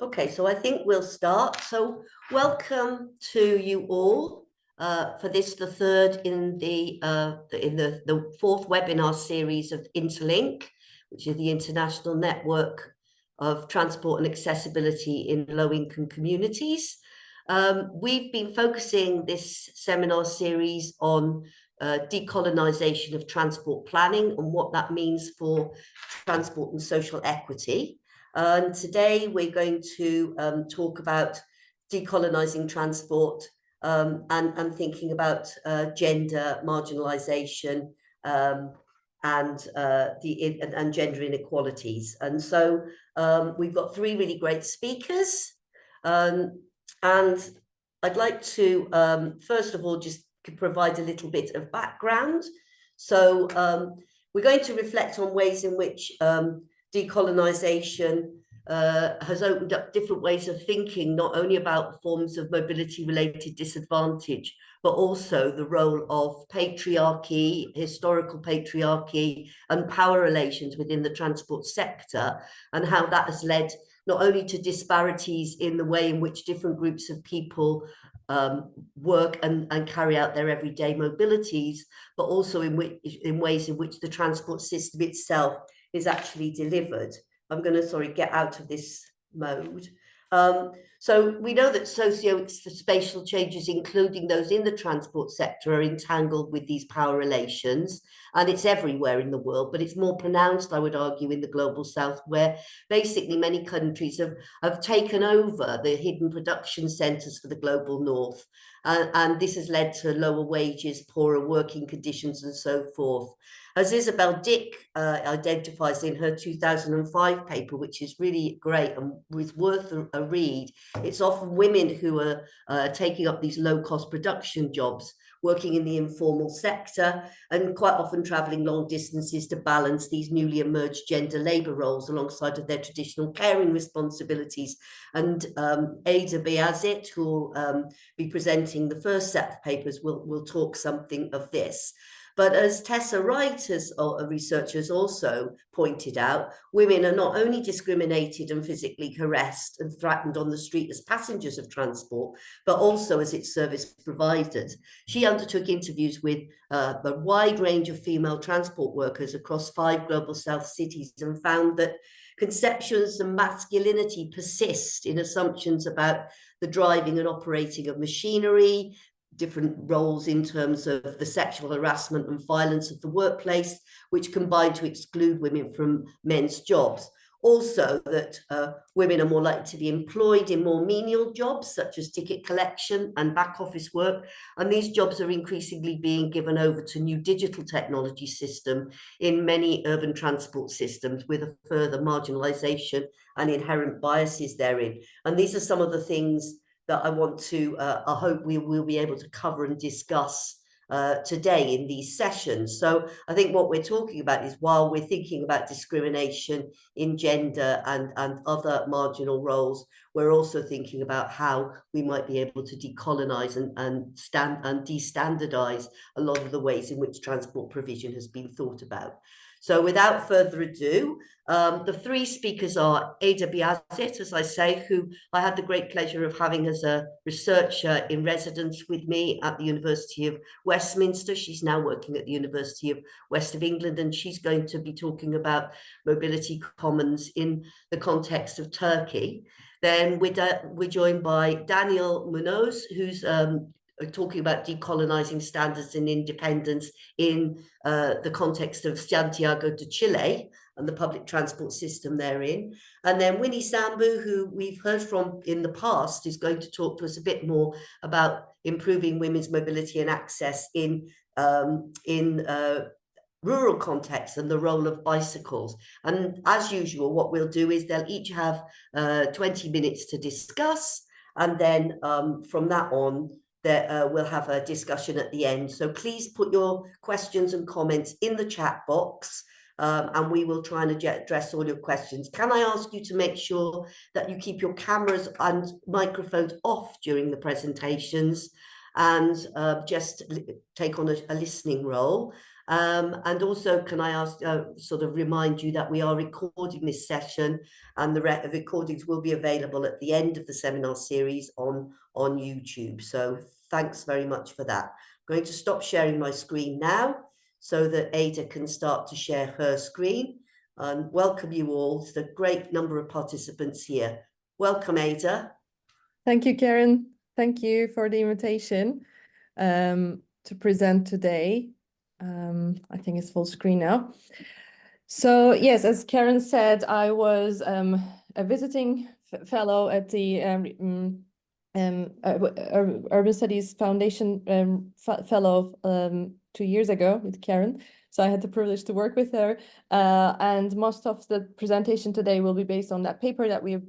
Okay, so I think we'll start. So welcome to you all for this, the third in the fourth webinar series of INTALiNC, which is the International Network of Transport and Accessibility in Low-Income Communities. We've been focusing this seminar series on decolonisation of transport planning and what that means for transport and social equity. And today we're going to talk about decolonising transport and thinking about gender marginalisation and gender inequalities. And so we've got three really great speakers. And I'd like to, first of all, just provide a little bit of background. So we're going to reflect on ways in which decolonisation has opened up different ways of thinking, not only about forms of mobility-related disadvantage, but also the role of patriarchy, historical patriarchy, and power relations within the transport sector, and how that has led not only to disparities in the way in which different groups of people work and carry out their everyday mobilities, but also in ways in which the transport system itself is actually delivered. I'm going to, get out of this mode. So we know that socio-spatial changes, including those in the transport sector, are entangled with these power relations, and it's everywhere in the world, but it's more pronounced, I would argue, in the global south, where basically many countries have taken over the hidden production centres for the global north, and this has led to lower wages, poorer working conditions, and so forth. As Isabel Dick identifies in her 2005 paper, which is really great and was worth a read, it's often women who are taking up these low-cost production jobs, working in the informal sector, and quite often travelling long distances to balance these newly emerged gender labour roles alongside of their traditional caring responsibilities. And Ada Beyazıt, who will be presenting the first set of papers, will talk something of this. But as Tessa Wright, as a researcher, has also pointed out, women are not only discriminated and physically harassed and threatened on the street as passengers of transport, but also as its service providers. She undertook interviews with a wide range of female transport workers across 5 global south cities and found that conceptions of masculinity persist in assumptions about the driving and operating of machinery, different roles in terms of the sexual harassment and violence of the workplace, which combine to exclude women from men's jobs. Also that women are more likely to be employed in more menial jobs, such as ticket collection and back office work. And these jobs are increasingly being given over to new digital technology system in many urban transport systems, with a further marginalisation and inherent biases therein. And these are some of the things that I want to, I hope we will be able to cover and discuss today in these sessions. So I think what we're talking about is, while we're thinking about discrimination in gender and other marginal roles, we're also thinking about how we might be able to decolonise and de-standardise a lot of the ways in which transport provision has been thought about. So without further ado, the three speakers are Ada Beyazıt, as I say, who I had the great pleasure of having as a researcher in residence with me at the University of Westminster. She's now working at the University of West of England, and she's going to be talking about mobility commons in the context of Turkey. Then we're joined by Daniel Munoz, who's talking about decolonising standards and independence in the context of Santiago de Chile and the public transport system therein. And then Winnie Sambu, who we've heard from in the past, is going to talk to us a bit more about improving women's mobility and access in rural contexts and the role of bicycles. And as usual, what we'll do is they'll each have 20 minutes to discuss, and then from that on, we'll have a discussion at the end. So please put your questions and comments in the chat box, and we will try and address all your questions. Can I ask you to make sure that you keep your cameras and microphones off during the presentations, and just take on a listening role? And also, can I ask, sort of remind you that we are recording this session, and the recordings will be available at the end of the seminar series on YouTube. So thanks very much for that. I'm going to stop sharing my screen now so that Ada can start to share her screen. And welcome you all to the great number of participants here. Welcome, Ada. Thank you, Karen. Thank you for the invitation to present today. I think it's full screen now. So yes, as Karen said, I was a visiting fellow at the Urban Studies Foundation fellow 2 years ago with Karen. So I had the privilege to work with her. And most of the presentation today will be based on that paper that we've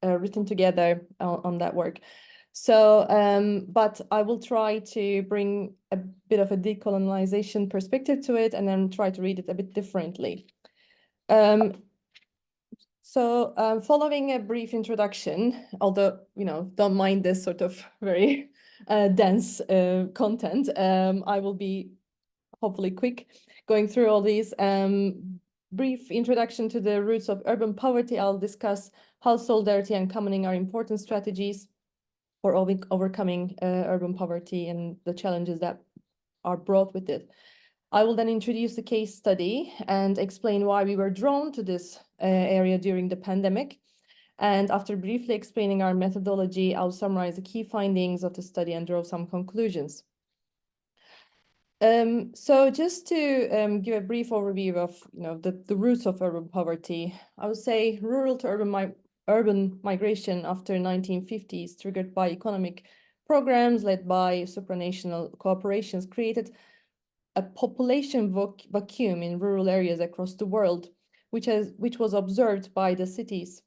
written together on that work. So, but I will try to bring a bit of a decolonization perspective to it and then try to read it a bit differently. Following a brief introduction, although, don't mind this sort of very dense content, I will be hopefully quick going through all these. Brief introduction to the roots of urban poverty. I'll discuss how solidarity and commoning are important strategies for overcoming urban poverty and the challenges that are brought with it. I will then introduce the case study and explain why we were drawn to this area during the pandemic. And after briefly explaining our methodology, I'll summarize the key findings of the study and draw some conclusions. So just to give a brief overview of the roots of urban poverty, I would say rural to urban migration after 1950s, triggered by economic programs led by supranational corporations, created a population vacuum in rural areas across the world, which was observed by the cities.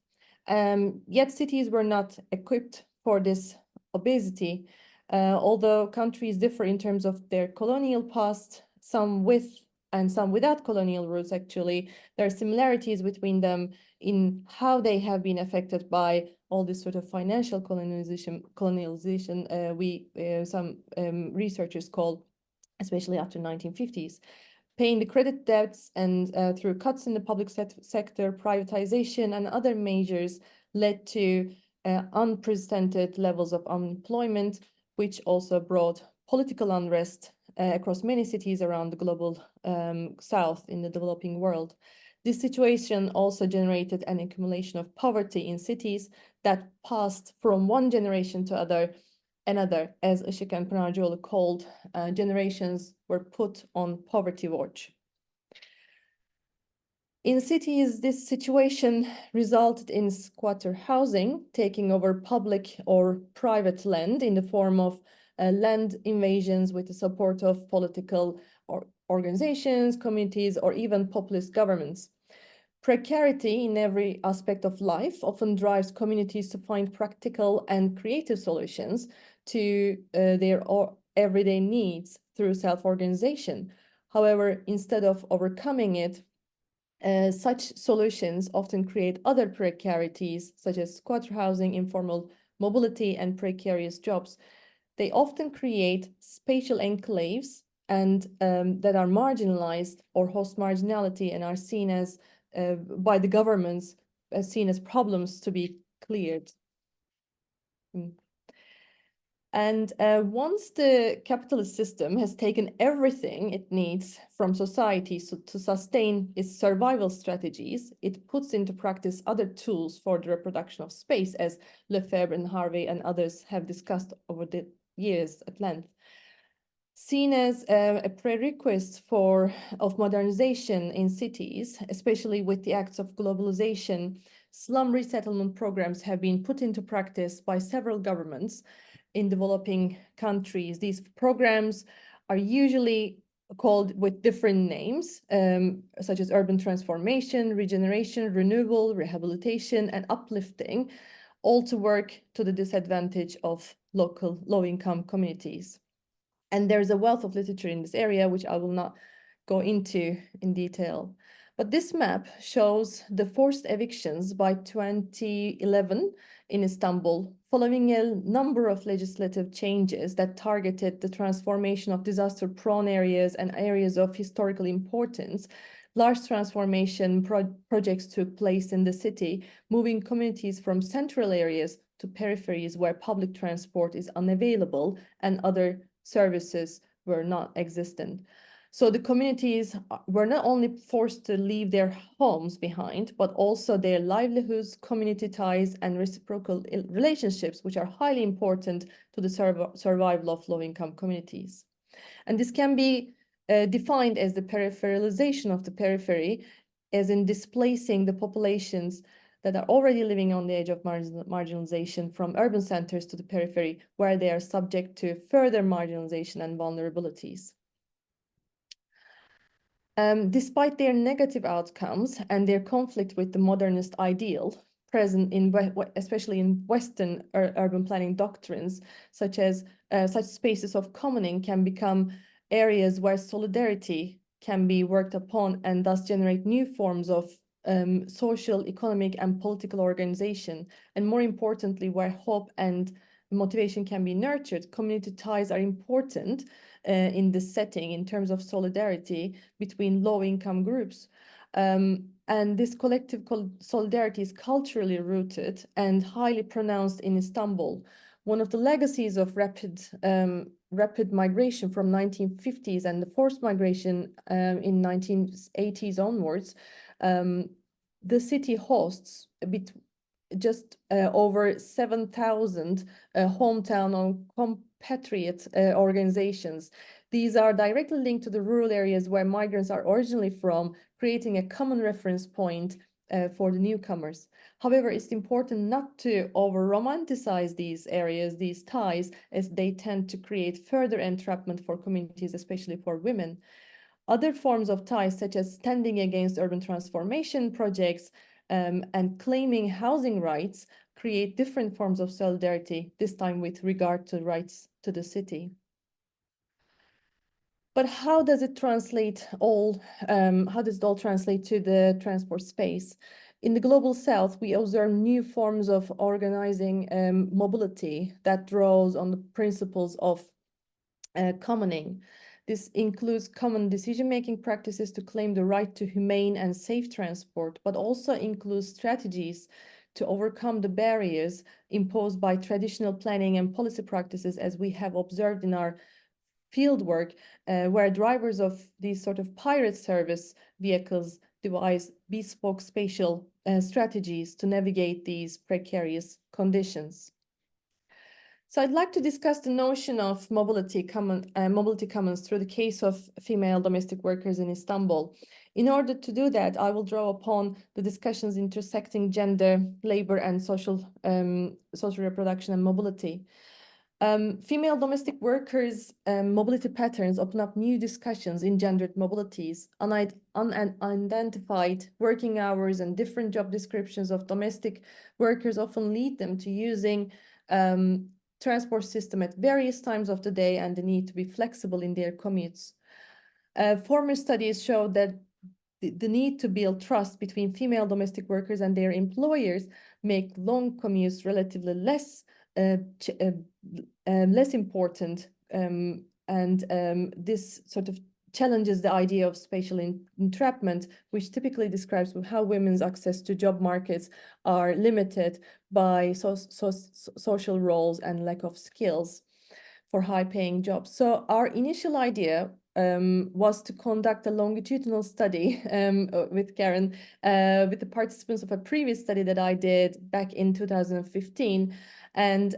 Yet cities were not equipped for this obesity. Although countries differ in terms of their colonial past, some with and some without colonial roots, actually, there are similarities between them in how they have been affected by all this sort of financial colonialization some researchers call, especially after 1950s, paying the credit debts and through cuts in the public sector, privatization and other measures led to unprecedented levels of unemployment, which also brought political unrest across many cities around the global south in the developing world. This situation also generated an accumulation of poverty in cities that passed from one generation to another, as Işık and Pınarcıoğlu called, generations were put on poverty watch. In cities, this situation resulted in squatter housing, taking over public or private land in the form of land invasions with the support of political organizations, communities, or even populist governments. Precarity in every aspect of life often drives communities to find practical and creative solutions to their everyday needs through self-organization. However, instead of overcoming it, such solutions often create other precarities, such as squatter housing, informal mobility, and precarious jobs. They often create spatial enclaves and that are marginalized or host marginality and are seen as, by the governments, seen as problems to be cleared. And once the capitalist system has taken everything it needs from society to sustain its survival strategies, it puts into practice other tools for the reproduction of space, as Lefebvre and Harvey and others have discussed over the years at length. Seen as a prerequisite of modernization in cities, especially with the acts of globalization, slum resettlement programs have been put into practice by several governments in developing countries. These programs are usually called with different names, such as urban transformation, regeneration, renewal, rehabilitation, and uplifting, all to work to the disadvantage of local low-income communities. And there's a wealth of literature in this area, which I will not go into in detail. But this map shows the forced evictions by 2011 in Istanbul, following a number of legislative changes that targeted the transformation of disaster-prone areas and areas of historical importance. Large transformation projects took place in the city, moving communities from central areas to peripheries where public transport is unavailable and other services were not existent. So the communities were not only forced to leave their homes behind, but also their livelihoods, community ties, and reciprocal relationships, which are highly important to the survival of low-income communities. And this can be defined as the peripheralization of the periphery, as in displacing the populations that are already living on the edge of marginalization from urban centers to the periphery, where they are subject to further marginalization and vulnerabilities. Despite their negative outcomes and their conflict with the modernist ideal present in, especially in Western urban planning doctrines, such as such spaces of commoning can become areas where solidarity can be worked upon and thus generate new forms of social, economic, and political organization. And more importantly, where hope and motivation can be nurtured, community ties are important in this setting in terms of solidarity between low-income groups. And this collective solidarity is culturally rooted and highly pronounced in Istanbul. One of the legacies of rapid migration from 1950s and the forced migration in 1980s onwards, the city hosts just over 7,000 hometown or compatriot organizations. These are directly linked to the rural areas where migrants are originally from, creating a common reference point for the newcomers. However, it's important not to over-romanticize these areas, these ties, as they tend to create further entrapment for communities, especially for women. Other forms of ties, such as standing against urban transformation projects, and claiming housing rights, create different forms of solidarity, this time with regard to rights to the city. But how does it translate all, how does it all translate to the transport space? In the global south, we observe new forms of organizing mobility that draws on the principles of commoning. This includes common decision-making practices to claim the right to humane and safe transport, but also includes strategies to overcome the barriers imposed by traditional planning and policy practices, as we have observed in our fieldwork, where drivers of these sort of pirate service vehicles devise bespoke spatial strategies to navigate these precarious conditions. So I'd like to discuss the notion of mobility commons through the case of female domestic workers in Istanbul. In order to do that, I will draw upon the discussions intersecting gender, labor, and social reproduction and mobility. Female domestic workers' mobility patterns open up new discussions in gendered mobilities. Unidentified working hours and different job descriptions of domestic workers often lead them to using transport system at various times of the day and the need to be flexible in their commutes. Former studies showed that the need to build trust between female domestic workers and their employers make long commutes relatively less important, and this sort of challenges the idea of spatial entrapment, which typically describes how women's access to job markets are limited by social roles and lack of skills for high-paying jobs. So our initial idea was to conduct a longitudinal study with Karen, with the participants of a previous study that I did back in 2015. And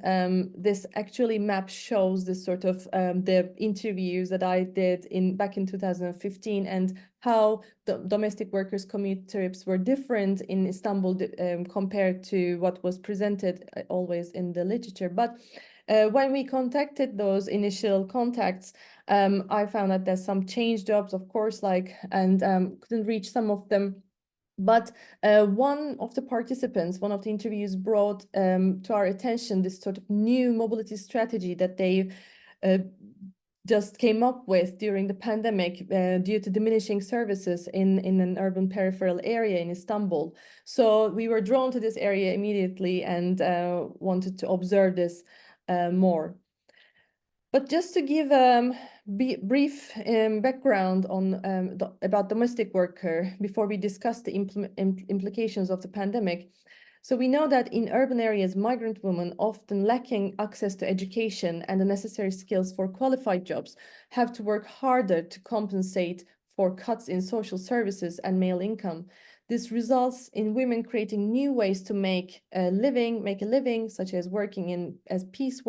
this actually map shows the sort of the interviews that I did back in 2015 and how the domestic workers' commute trips were different in Istanbul compared to what was presented always in the literature. But when we contacted those initial contacts, I found that there's some change jobs, of course, and couldn't reach some of them. But one of the participants, one of the interviews brought to our attention this sort of new mobility strategy that they just came up with during the pandemic due to diminishing services in an urban peripheral area in Istanbul. So we were drawn to this area immediately and wanted to observe this more. But just to give brief background on about domestic worker before we discuss the implications of the pandemic. So we know that in urban areas, migrant women, often lacking access to education and the necessary skills for qualified jobs, have to work harder to compensate for cuts in social services and male income. This results in women creating new ways to make a living, such as working as piece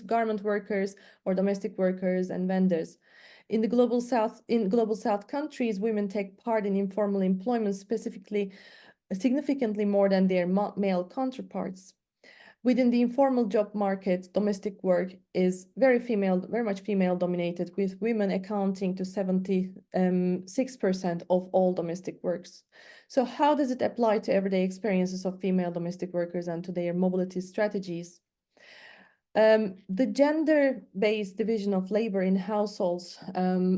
garment workers or domestic workers and vendors. In the global South countries, women take part in informal employment, significantly more than their male counterparts. Within the informal job market, domestic work is very much female dominated, with women accounting to 76% of all domestic works. So how does it apply to everyday experiences of female domestic workers and to their mobility strategies? The gender-based division of labor in households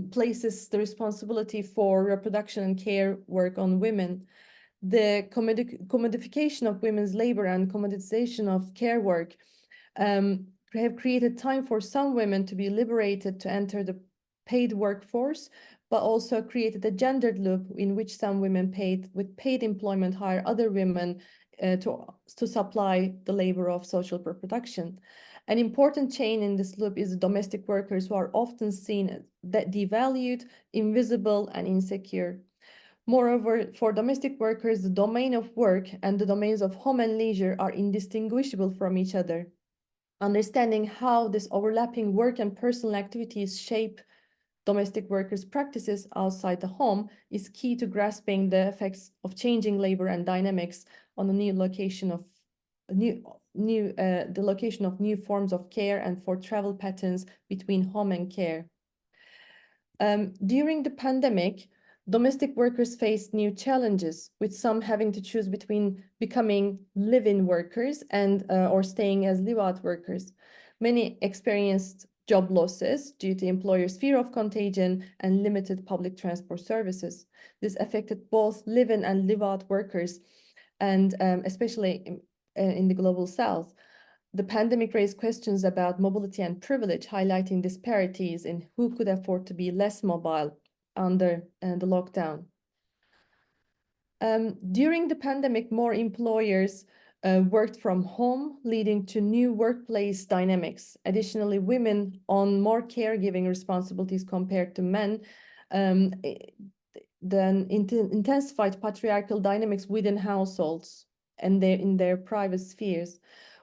places the responsibility for reproduction and care work on women. The commodification of women's labor and commoditization of care work have created time for some women to be liberated to enter the paid workforce, but also created a gendered loop in which some women with paid employment hire other women to supply the labor of social reproduction. An important chain in this loop is the domestic workers, who are often seen as devalued, invisible, and insecure. Moreover, for domestic workers, the domain of work and the domains of home and leisure are indistinguishable from each other. Understanding how this overlapping work and personal activities shape domestic workers' practices outside the home is key to grasping the effects of changing labor and dynamics on the new location of new forms of care and for travel patterns between home and care. During the pandemic, domestic workers faced new challenges, with some having to choose between becoming live-in workers and or staying as live-out workers. Many experienced job losses due to employers' fear of contagion and limited public transport services. This affected both live-in and live-out workers, and especially in the global South. The pandemic raised questions about mobility and privilege, highlighting disparities in who could afford to be less mobile under the lockdown. During the pandemic, more employers worked from home, leading to new workplace dynamics. Additionally, women on more caregiving responsibilities compared to men, then intensified patriarchal dynamics within households and in their private spheres.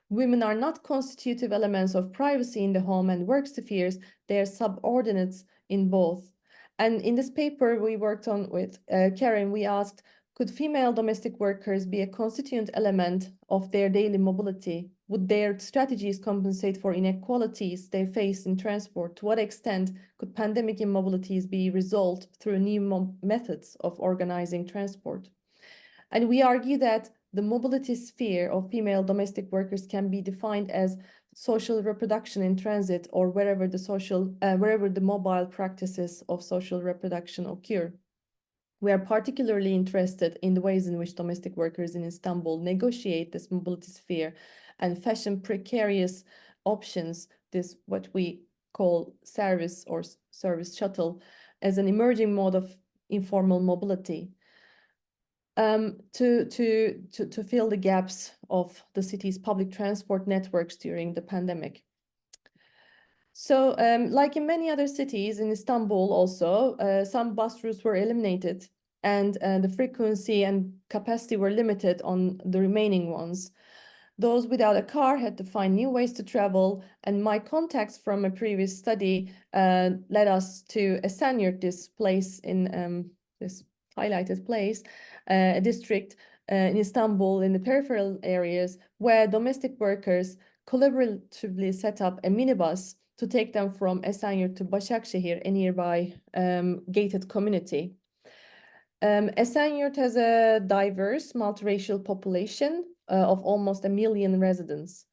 Women are not constitutive elements of privacy in the home and work spheres. They are subordinates in both. And in this paper we worked on with Karen, we asked, could female domestic workers be a constituent element of their daily mobility? Would their strategies compensate for inequalities they face in transport? To what extent could pandemic immobilities be resolved through new methods of organizing transport? And we argue that the mobility sphere of female domestic workers can be defined as social reproduction in transit, or wherever the mobile practices of social reproduction occur. We are particularly interested in the ways in which domestic workers in Istanbul negotiate this mobility sphere and fashion precarious options, this what we call service or service shuttle, as an emerging mode of informal mobility. To fill the gaps of the city's public transport networks during the pandemic. So, like in many other cities, in Istanbul also, some bus routes were eliminated, and the frequency and capacity were limited on the remaining ones. Those without a car had to find new ways to travel, and my contacts from a previous study led us to Esenyurt, this place in this highlighted place, a district in Istanbul, in the peripheral areas, where domestic workers collaboratively set up a minibus to take them from Esenyurt to Başakşehir, a nearby gated community. Esenyurt has a diverse multiracial population of almost 1 million residents.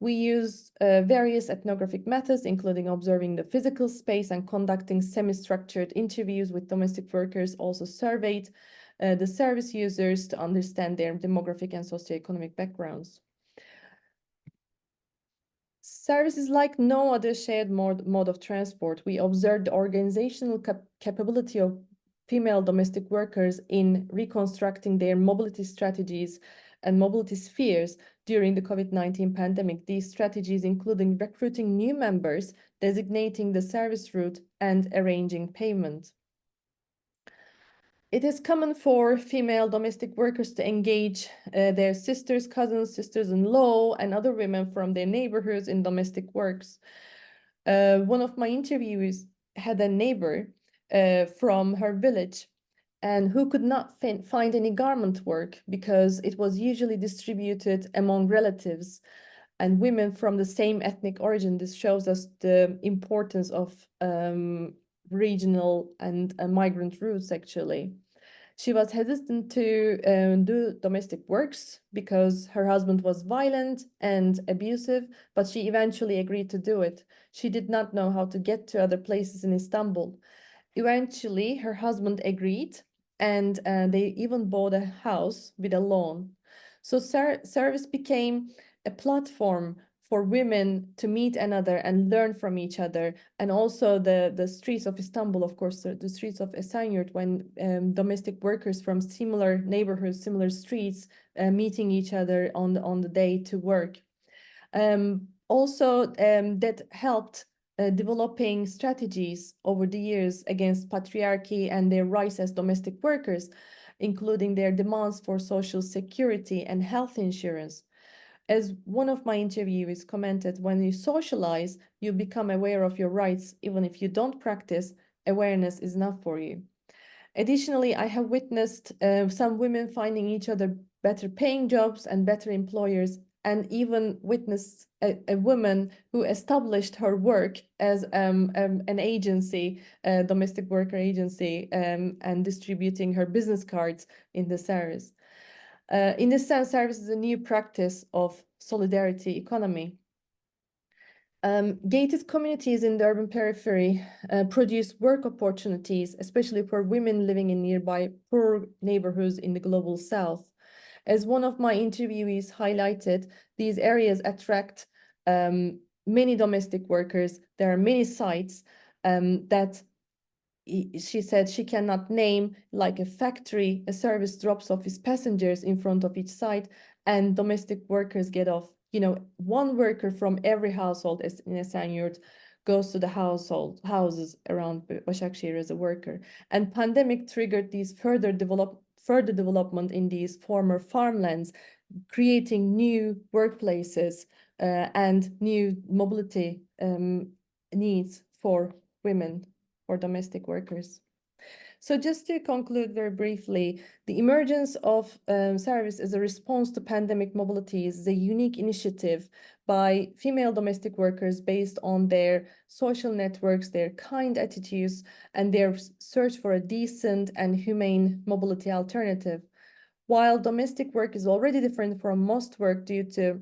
We use various ethnographic methods, including observing the physical space and conducting semi-structured interviews with domestic workers, also surveyed the service users to understand their demographic and socioeconomic backgrounds. Services like no other shared mode of transport. We observed the organizational capability of female domestic workers in reconstructing their mobility strategies and mobility spheres during the COVID-19 pandemic. These strategies including recruiting new members, designating the service route, and arranging payment. It is common for female domestic workers to engage their sisters, cousins, sisters-in-law, and other women from their neighborhoods in domestic works. One of my interviewees had a neighbor from her village and who could not find any garment work because it was usually distributed among relatives and women from the same ethnic origin. This shows us the importance of regional and migrant roots, actually. She was hesitant to do domestic works because her husband was violent and abusive, but she eventually agreed to do it. She did not know how to get to other places in Istanbul. Eventually, her husband agreed, and they even bought a house with a loan. So service became a platform for women to meet another and learn from each other. And also the streets of Istanbul, of course, the streets of Esenyurt, when domestic workers from similar neighborhoods, similar streets, meeting each other on the day to work. Also, that helped developing strategies over the years against patriarchy and their rights as domestic workers, including their demands for social security and health insurance. As one of my interviewees commented, when you socialize, you become aware of your rights. Even if you don't practice, awareness is enough for you. Additionally, I have witnessed some women finding each other better paying jobs and better employers, and even witnessed a woman who established her work as an agency, a domestic worker agency, and distributing her business cards in the service. In this sense, service is a new practice of solidarity economy. Gated communities in the urban periphery produce work opportunities, especially for women living in nearby poor neighborhoods in the global south. As one of my interviewees highlighted, these areas attract many domestic workers. There are many sites that she said she cannot name, like a factory. A service drops off its passengers in front of each site and domestic workers get off. You know, one worker from every household in Esenyurt goes to the houses around Başakşehir as a worker. And pandemic triggered these further development in these former farmlands, creating new workplaces and new mobility needs for women, for domestic workers. So just to conclude very briefly, the emergence of service as a response to pandemic mobility is a unique initiative by female domestic workers based on their social networks, their kind attitudes, and their search for a decent and humane mobility alternative. While domestic work is already different from most work due to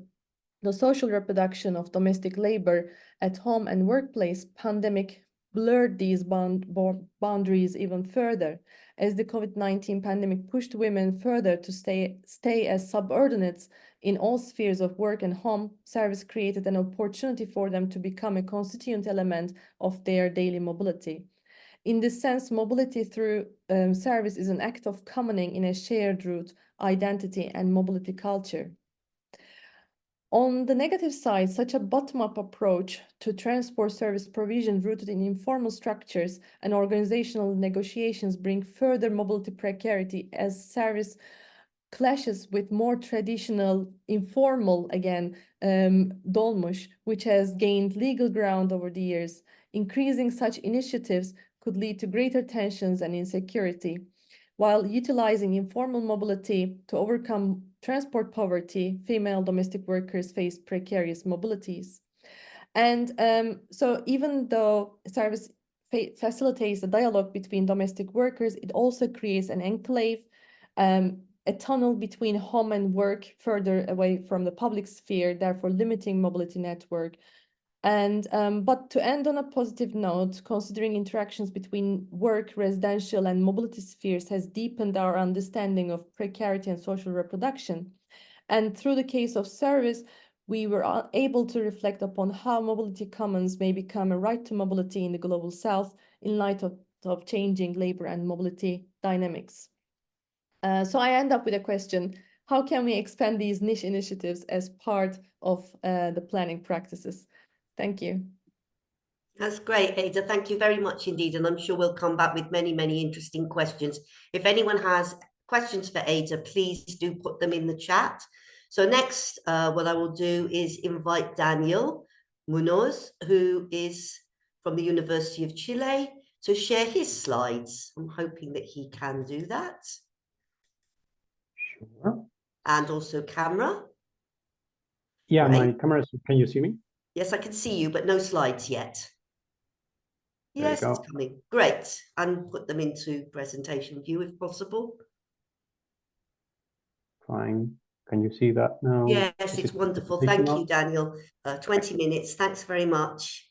the social reproduction of domestic labor at home and workplace, pandemic blurred these boundaries even further, as the COVID-19 pandemic pushed women further to stay as subordinates in all spheres of work and home. Service created an opportunity for them to become a constituent element of their daily mobility. In this sense, mobility through service is an act of commoning in a shared root, identity, and mobility culture. On the negative side, such a bottom-up approach to transport service provision rooted in informal structures and organizational negotiations bring further mobility precarity, as service clashes with more traditional, informal, again, dolmuş, which has gained legal ground over the years. Increasing such initiatives could lead to greater tensions and insecurity. While utilizing informal mobility to overcome transport poverty, female domestic workers face precarious mobilities. And so even though service facilitates the dialogue between domestic workers, it also creates an enclave, a tunnel between home and work further away from the public sphere, therefore limiting mobility network. And but to end on a positive note, considering interactions between work, residential, and mobility spheres has deepened our understanding of precarity and social reproduction. And through the case of service, we were able to reflect upon how mobility commons may become a right to mobility in the global south in light of changing labor and mobility dynamics. So I end up with a question: how can we expand these niche initiatives as part of the planning practices? Thank you. That's great, Ada. Thank you very much indeed. And I'm sure we'll come back with many, many interesting questions. If anyone has questions for Ada, please do put them in the chat. So next, what I will do is invite Daniel Munoz, who is from the University of Chile, to share his slides. I'm hoping that he can do that. Sure. And also camera. Yeah, Great. my camera, can you see me? Yes, I can see you, but no slides yet. Yes, There you it's go. coming. Great. And put them into presentation view if possible. Fine. Can you see that now? Yes, Is it's it wonderful. presentation Thank now? you, Daniel. 20 minutes. Thanks very much.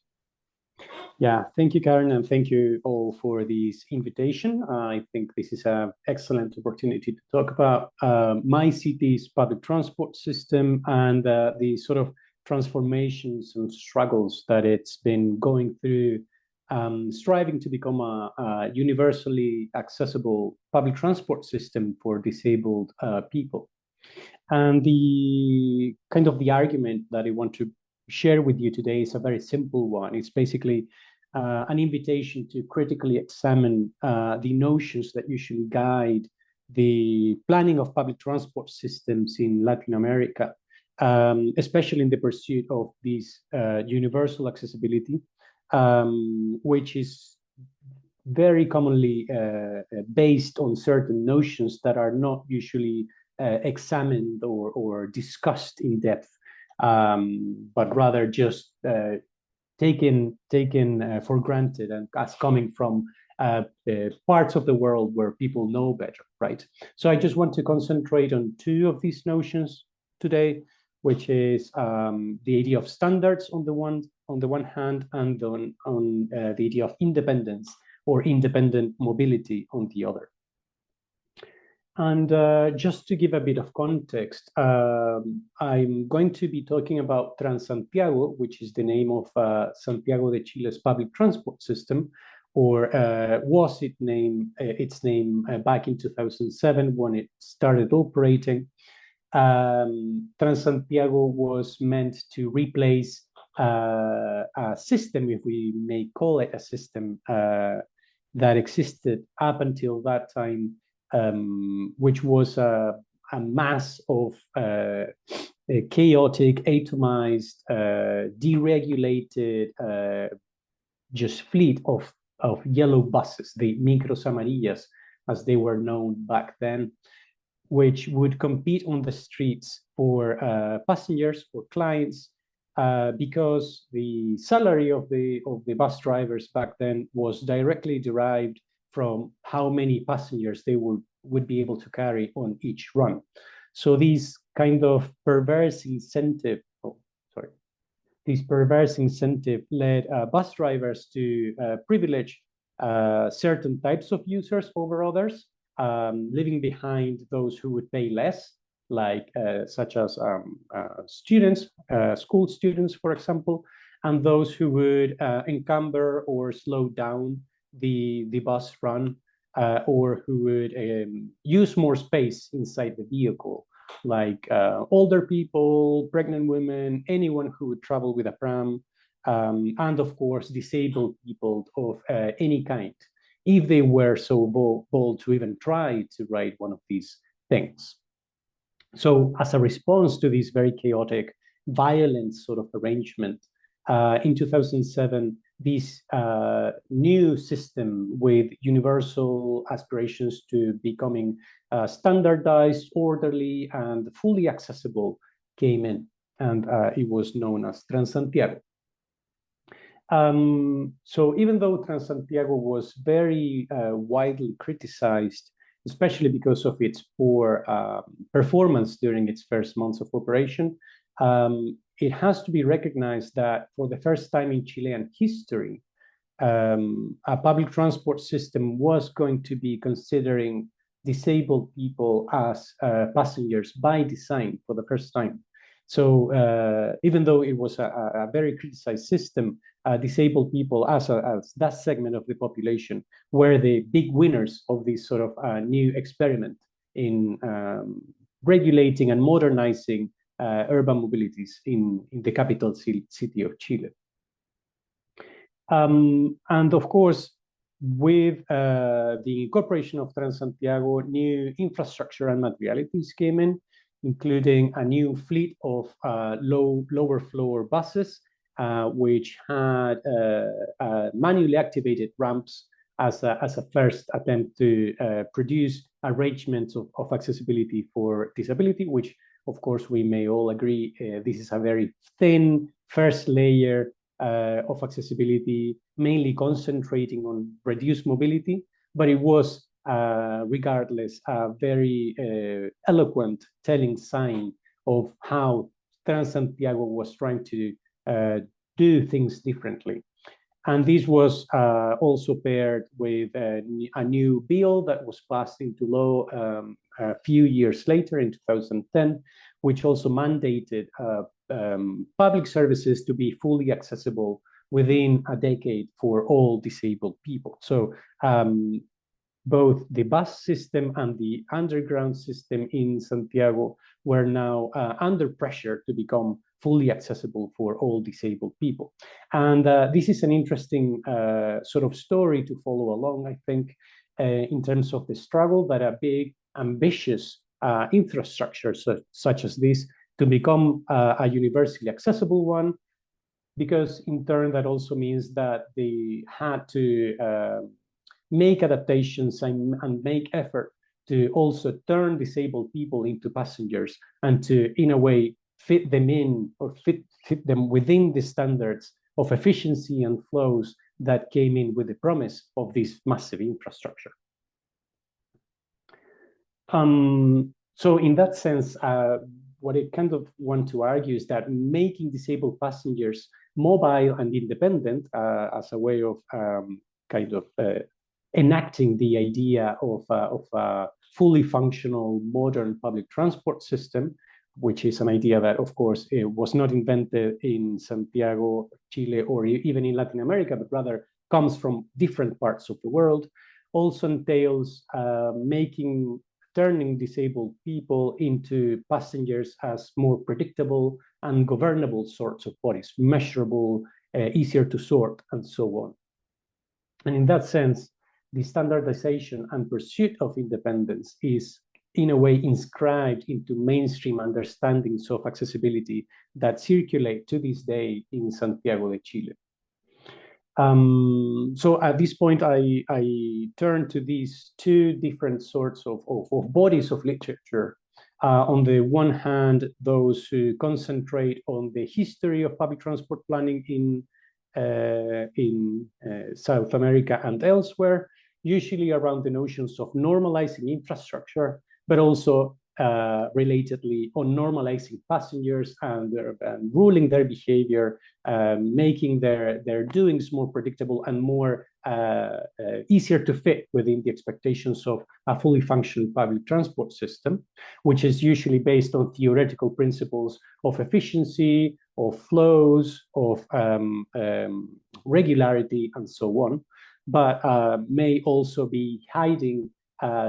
Yeah, thank you, Karen, and thank you all for this invitation. I think this is an excellent opportunity to talk about my city's public transport system and the sort of transformations and struggles that it's been going through, striving to become a universally accessible public transport system for disabled people. And the kind of the argument that I want to share with you today is a very simple one. It's basically an invitation to critically examine the notions that usually guide the planning of public transport systems in Latin America, especially in the pursuit of this universal accessibility, which is very commonly based on certain notions that are not usually examined or discussed in depth, but rather just taken for granted and as coming from parts of the world where people know better, right? So I just want to concentrate on two of these notions today, which is the idea of standards on the one hand, and on the idea of independence or independent mobility on the other. And just to give a bit of context, I'm going to be talking about Transantiago, which is the name of Santiago de Chile's public transport system, or was its name back in 2007 when it started operating. Transantiago was meant to replace a system, if we may call it a system, that existed up until that time, which was a mass of chaotic, atomized, deregulated, just fleet of yellow buses, the micros amarillas, as they were known back then, which would compete on the streets for passengers or clients, because the salary of the bus drivers back then was directly derived from how many passengers they would be able to carry on each run. So these kind of perverse incentive, led bus drivers to privilege certain types of users over others, leaving behind those who would pay less, like such as students, school students, for example, and those who would encumber or slow down the bus run, or who would use more space inside the vehicle, like older people, pregnant women, anyone who would travel with a pram, and of course, disabled people of any kind, if they were so bold to even try to ride one of these things. So as a response to this very chaotic, violent sort of arrangement, in 2007, this new system with universal aspirations to becoming standardized, orderly, and fully accessible came in, and it was known as Transantiago. So even though Transantiago was very widely criticized especially because of its poor performance during its first months of operation. It has to be recognized that for the first time in Chilean history, a public transport system was going to be considering disabled people as passengers by design for the first time. So even though it was a very criticized system, disabled people as that segment of the population were the big winners of this sort of new experiment in regulating and modernizing urban mobilities in the capital city of Chile. And of course, with the incorporation of Transantiago, new infrastructure and materialities came in, including a new fleet of lower floor buses, which had manually activated ramps as a first attempt to produce arrangements of accessibility for disability, which of course we may all agree this is a very thin first layer of accessibility, mainly concentrating on reduced mobility, but it was regardless a very eloquent telling sign of how Transantiago was trying to do things differently. And this was also paired with a new bill that was passed into law a few years later in 2010, which also mandated public services to be fully accessible within a decade for all disabled people. So both the bus system and the underground system in Santiago were now under pressure to become fully accessible for all disabled people. And this is an interesting sort of story to follow along, I think, in terms of the struggle that a big, ambitious infrastructure such as this to become a universally accessible one, because in turn that also means that they had to make adaptations and make effort to also turn disabled people into passengers and to, in a way, fit them in or fit them within the standards of efficiency and flows that came in with the promise of this massive infrastructure. So in that sense, what I kind of want to argue is that making disabled passengers mobile and independent as a way of kind of enacting the idea of a fully functional modern public transport system, which is an idea that, of course, it was not invented in Santiago, Chile, or even in Latin America, but rather comes from different parts of the world, also entails turning disabled people into passengers as more predictable and governable sorts of bodies, measurable, easier to sort, and so on. And in that sense, the standardization and pursuit of independence is, in a way, inscribed into mainstream understandings of accessibility that circulate to this day in Santiago de Chile. So at this point, I turn to these two different sorts of bodies of literature. On the one hand, those who concentrate on the history of public transport planning in South America and elsewhere, usually around the notions of normalizing infrastructure, but also relatedly on normalizing passengers and ruling their behavior, making their doings more predictable and more easier to fit within the expectations of a fully functional public transport system, which is usually based on theoretical principles of efficiency, of flows, of regularity, and so on, but may also be hiding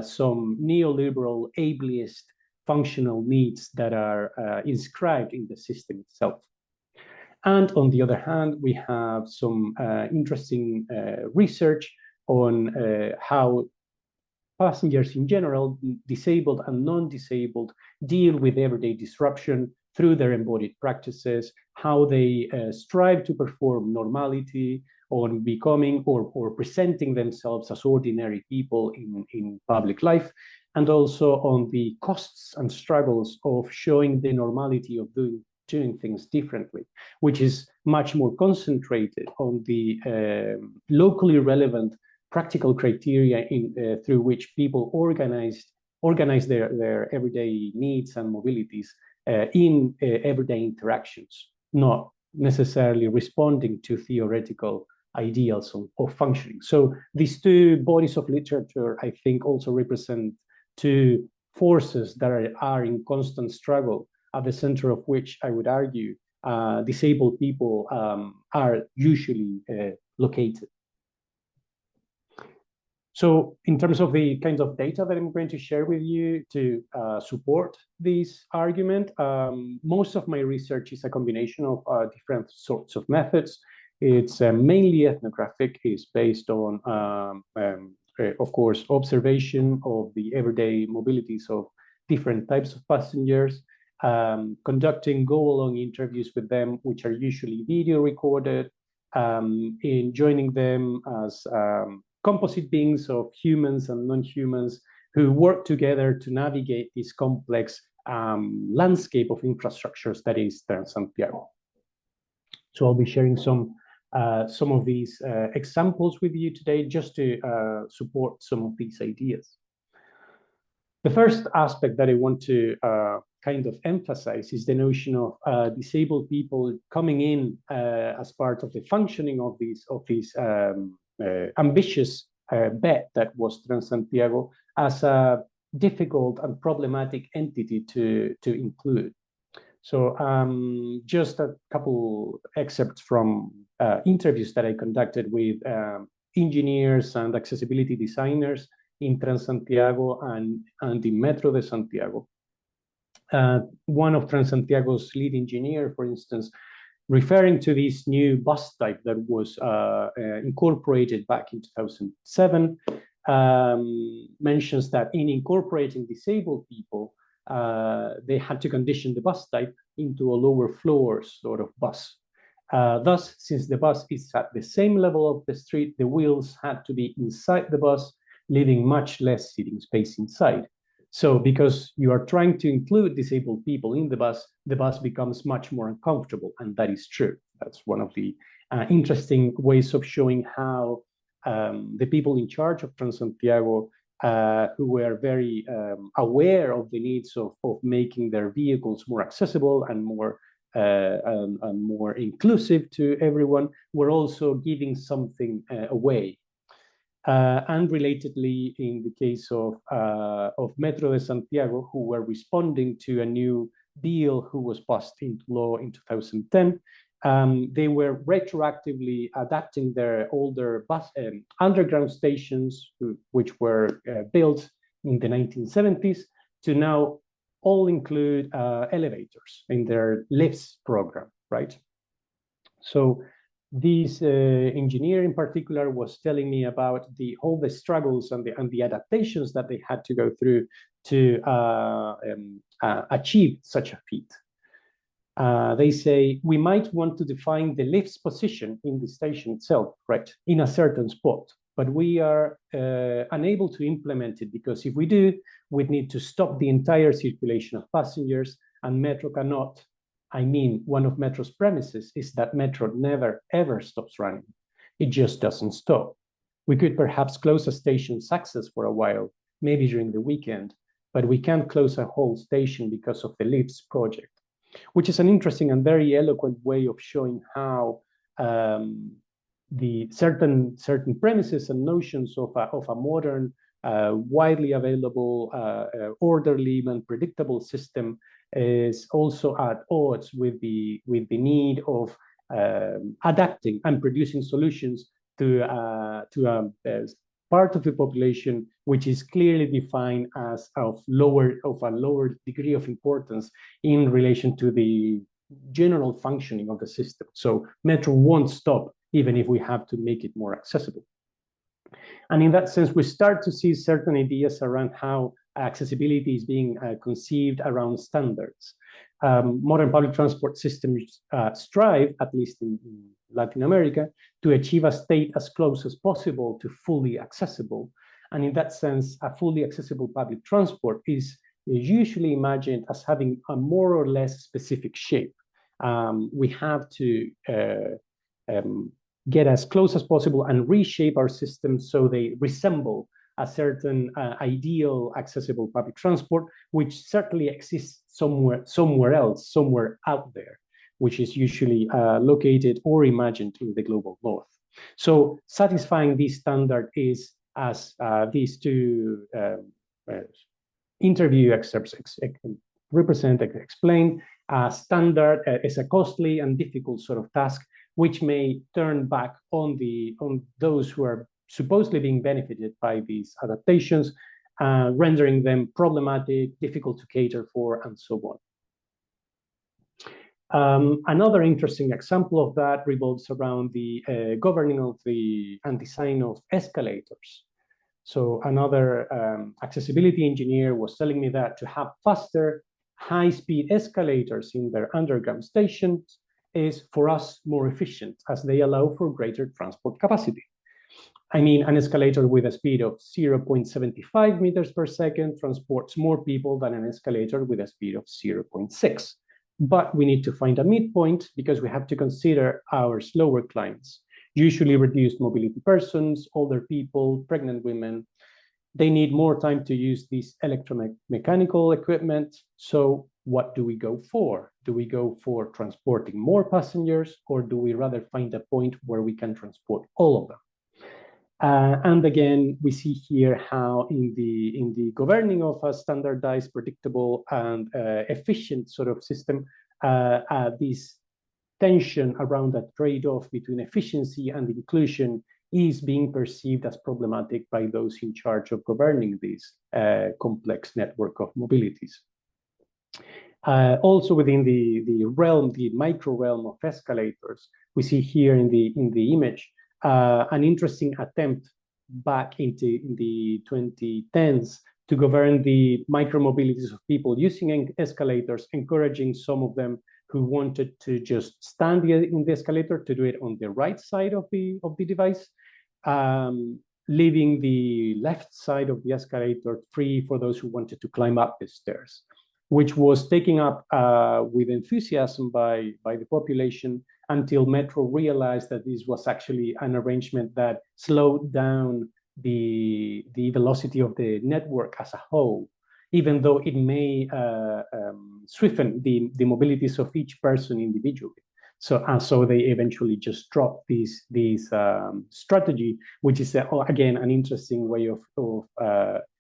some neoliberal, ableist functional needs that are inscribed in the system itself. And on the other hand, we have some interesting research on how passengers in general, disabled and non-disabled, deal with everyday disruption through their embodied practices, how they strive to perform normality on becoming or presenting themselves as ordinary people in public life, and also on the costs and struggles of showing the normality of doing things differently, which is much more concentrated on the locally relevant practical criteria through which people organize their everyday needs and mobilities in everyday interactions, not necessarily responding to theoretical ideals of functioning. So these two bodies of literature, I think, also represent two forces that are in constant struggle, at the center of which I would argue disabled people are usually located. So in terms of the kind of data that I'm going to share with you to support this argument, most of my research is a combination of different sorts of methods. It's mainly ethnographic. It's based on, of course, observation of the everyday mobilities of different types of passengers, conducting go-along interviews with them, which are usually video recorded, in joining them as composite beings of humans and non-humans who work together to navigate this complex landscape of infrastructures that is Santiago. So I'll be sharing some of these examples with you today, just to support some of these ideas. The first aspect that I want to kind of emphasize is the notion of disabled people coming in as part of the functioning of this ambitious bet that was Transantiago as a difficult and problematic entity to include. So just a couple excerpts from interviews that I conducted with engineers and accessibility designers in Transantiago and the Metro de Santiago. One of Transantiago's lead engineer, for instance, referring to this new bus type that was incorporated back in 2007, mentions that in incorporating disabled people, they had to condition the bus type into a lower floor sort of bus. Thus, since the bus is at the same level of the street, the wheels had to be inside the bus, leaving much less seating space inside. So because you are trying to include disabled people in the bus becomes much more uncomfortable, and that is true. That's one of the interesting ways of showing how the people in charge of Transantiago, who were very aware of the needs of making their vehicles more accessible and more inclusive to everyone, were also giving something away. And relatedly, in the case of Metro de Santiago, who were responding to a new bill who was passed into law in 2010, they were retroactively adapting their older bus underground stations, which were built in the 1970s, to now all include elevators in their lifts program, right? So this engineer in particular was telling me about all the struggles and the adaptations that they had to go through to achieve such a feat. They say, we might want to define the lift's position in the station itself, right, in a certain spot, but we are unable to implement it because if we do, we'd need to stop the entire circulation of passengers, and Metro cannot. I mean, one of Metro's premises is that Metro never, ever stops running. It just doesn't stop. We could perhaps close a station's access for a while, maybe during the weekend, but we can't close a whole station because of the lifts project, which is an interesting and very eloquent way of showing how the certain premises and notions of a modern, widely available, orderly and predictable system is also at odds with the need of adapting and producing solutions to a part of the population which is clearly defined as of a lower degree of importance in relation to the general functioning of the system. So Metro won't stop even if we have to make it more accessible. And in that sense, we start to see certain ideas around how accessibility is being conceived around standards. Modern public transport systems strive, at least in Latin America, to achieve a state as close as possible to fully accessible. And in that sense, a fully accessible public transport is usually imagined as having a more or less specific shape. We have to get as close as possible and reshape our systems so they resemble a certain ideal accessible public transport, which certainly exists somewhere else, somewhere out there, which is usually located or imagined in the global north. So satisfying this standard is, as these two interview excerpts explain, standard is a costly and difficult sort of task, which may turn back on those who are supposedly being benefited by these adaptations, rendering them problematic, difficult to cater for, and so on. Another interesting example of that revolves around the governing of and design of escalators. So another accessibility engineer was telling me that to have faster, high-speed escalators in their underground stations is, for us, more efficient, as they allow for greater transport capacity. I mean, an escalator with a speed of 0.75 meters per second transports more people than an escalator with a speed of 0.6. But we need to find a midpoint because we have to consider our slower clients, usually reduced mobility persons, older people, pregnant women. They need more time to use this electromechanical equipment. So what do we go for? Do we go for transporting more passengers, or do we rather find a point where we can transport all of them? And again, we see here how in the governing of a standardized, predictable, and efficient sort of system, this tension around that trade-off between efficiency and inclusion is being perceived as problematic by those in charge of governing this complex network of mobilities. Also within the micro realm of escalators, we see here in the image an interesting attempt back in the 2010s to govern the micromobilities of people using escalators, encouraging some of them who wanted to just stand in the escalator to do it on the right side of the device, leaving the left side of the escalator free for those who wanted to climb up the stairs, which was taken up with enthusiasm by the population until Metro realized that this was actually an arrangement that slowed down the velocity of the network as a whole, even though it may swift the mobilities of each person individually. So they eventually just dropped this strategy, which is again an interesting way of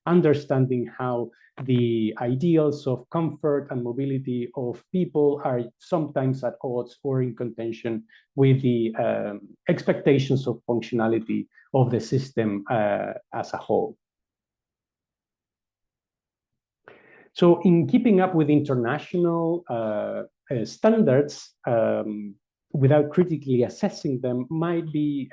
understanding how the ideals of comfort and mobility of people are sometimes at odds or in contention with the expectations of functionality of the system as a whole. So in keeping up with international standards, without critically assessing them, might be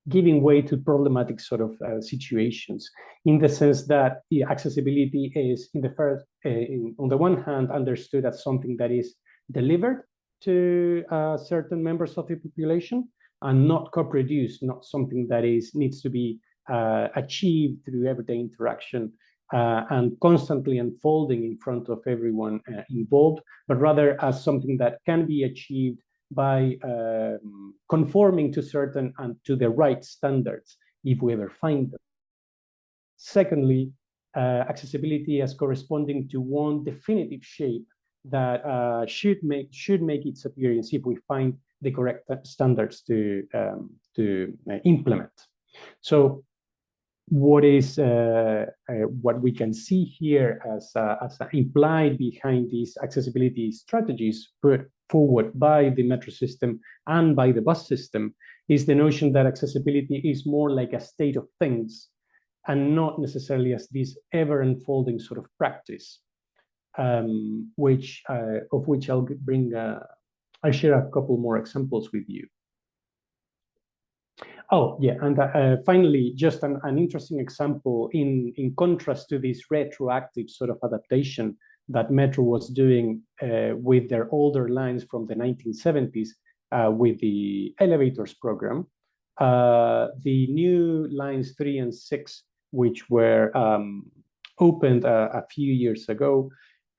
giving way to problematic sort of situations, in the sense that the accessibility is, on the one hand, understood as something that is delivered to certain members of the population and not co-produced, not something that needs to be achieved through everyday interaction and constantly unfolding in front of everyone involved, but rather as something that can be achieved by conforming to certain and to the right standards, if we ever find them. Secondly, accessibility as corresponding to one definitive shape that should make its appearance if we find the correct standards to implement. So what we can see here as implied behind these accessibility strategies put forward by the metro system and by the bus system is the notion that accessibility is more like a state of things and not necessarily as this ever unfolding sort of practice, of which I'll share a couple more examples with you. Oh, yeah, and finally, just an interesting example in contrast to this retroactive sort of adaptation that Metro was doing with their older lines from the 1970s with the elevators program. The new lines 3 and 6, which were opened a few years ago,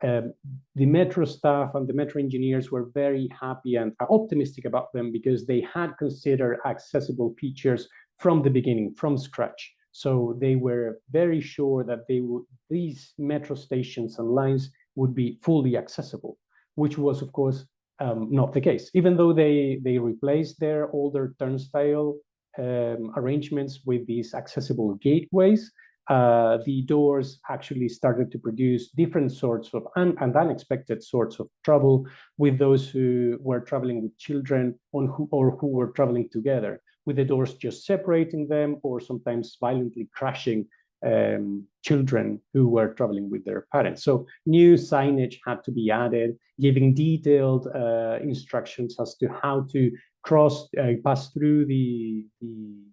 the metro staff and the metro engineers were very happy and optimistic about them because they had considered accessible features from the beginning, from scratch. So they were very sure that these metro stations and lines would be fully accessible, which was, of course, not the case. Even though they replaced their older turnstile arrangements with these accessible gateways, the doors actually started to produce different sorts of and unexpected sorts of trouble with those who were traveling with children or who were traveling together, with the doors just separating them or sometimes violently crashing children who were traveling with their parents. So new signage had to be added, giving detailed instructions as to how to pass through the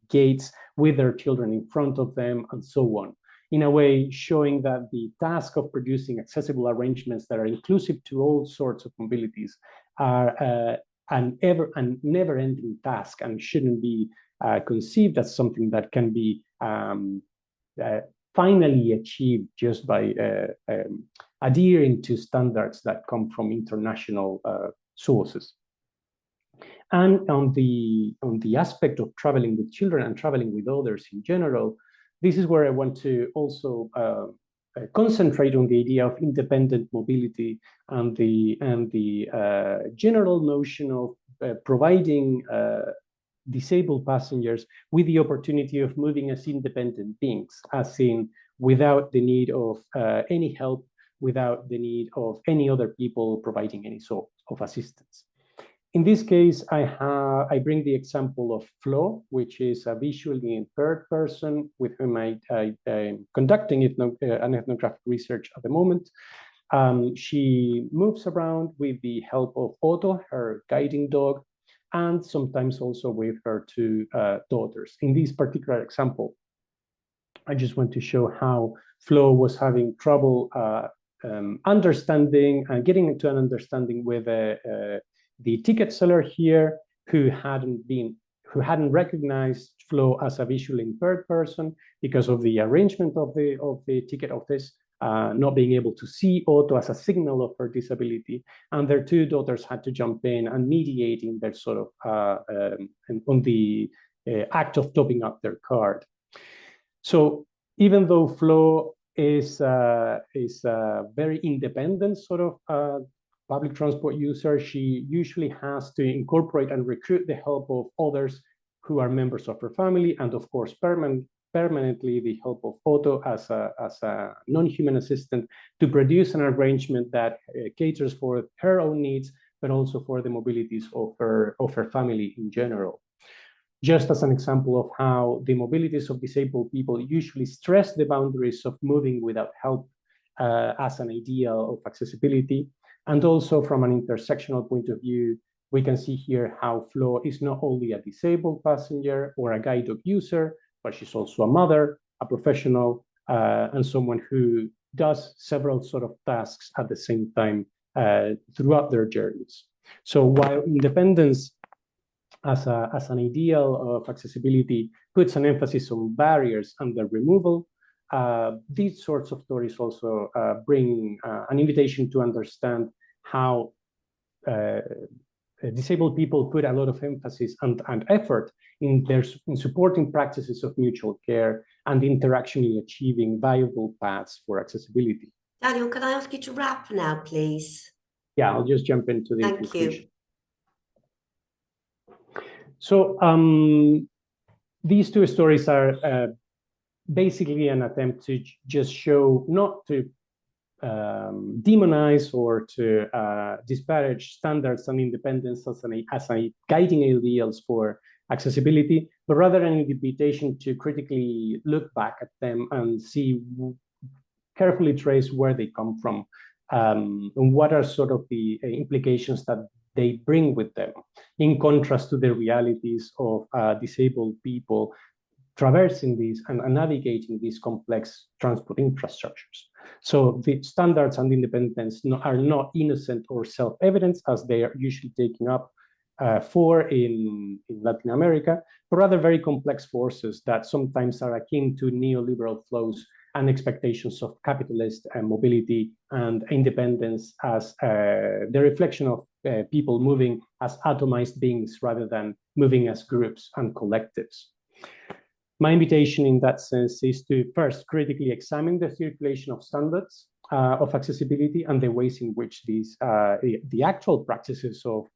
gates with their children in front of them, and so on. In a way, showing that the task of producing accessible arrangements that are inclusive to all sorts of mobilities are an never-ending task and shouldn't be conceived as something that can be finally achieved just by adhering to standards that come from international sources. And on the aspect of traveling with children and traveling with others in general, this is where I want to also concentrate on the idea of independent mobility and the general notion of providing disabled passengers with the opportunity of moving as independent beings, as in without the need of any help, without the need of any other people providing any sort of assistance. In this case, I bring the example of Flo, which is a visually impaired person with whom I'm conducting an ethnographic research at the moment. She moves around with the help of Otto, her guiding dog, and sometimes also with her two daughters. In this particular example, I just want to show how Flo was having trouble understanding and getting into an understanding with the ticket seller here, who hadn't recognized Flo as a visually impaired person because of the arrangement of the ticket office, not being able to see Otto as a signal of her disability, and their two daughters had to jump in and mediating their sort of on the act of topping up their card. So even though Flo is a very independent sort of public transport user, she usually has to incorporate and recruit the help of others who are members of her family, and of course permanently the help of Otto as a non-human assistant to produce an arrangement that caters for her own needs, but also for the mobilities of her family in general. Just as an example of how the mobilities of disabled people usually stress the boundaries of moving without help as an ideal of accessibility. And also from an intersectional point of view, we can see here how Flo is not only a disabled passenger or a guide dog user, but she's also a mother, a professional, and someone who does several sort of tasks at the same time throughout their journeys. So while independence as an ideal of accessibility puts an emphasis on barriers and their removal, these sorts of stories also bring an invitation to understand how disabled people put a lot of emphasis and effort in supporting practices of mutual care and interactionally achieving viable paths for accessibility. Daniel, can I ask you to wrap now, please? Yeah, I'll just jump into the conclusion. You. So these two stories are basically an attempt to just show, not to demonize or to disparage standards and independence as a guiding ideals for accessibility, but rather an invitation to critically look back at them and see, carefully trace where they come from, and what are sort of the implications that they bring with them, in contrast to the realities of disabled people traversing these and navigating these complex transport infrastructures. So the standards and independence are not innocent or self-evident as they are usually taken up for in Latin America, but rather very complex forces that sometimes are akin to neoliberal flows and expectations of capitalist mobility and independence as the reflection of people moving as atomized beings rather than moving as groups and collectives. My invitation in that sense is to first critically examine the circulation of standards of accessibility and the ways in which these the actual practices of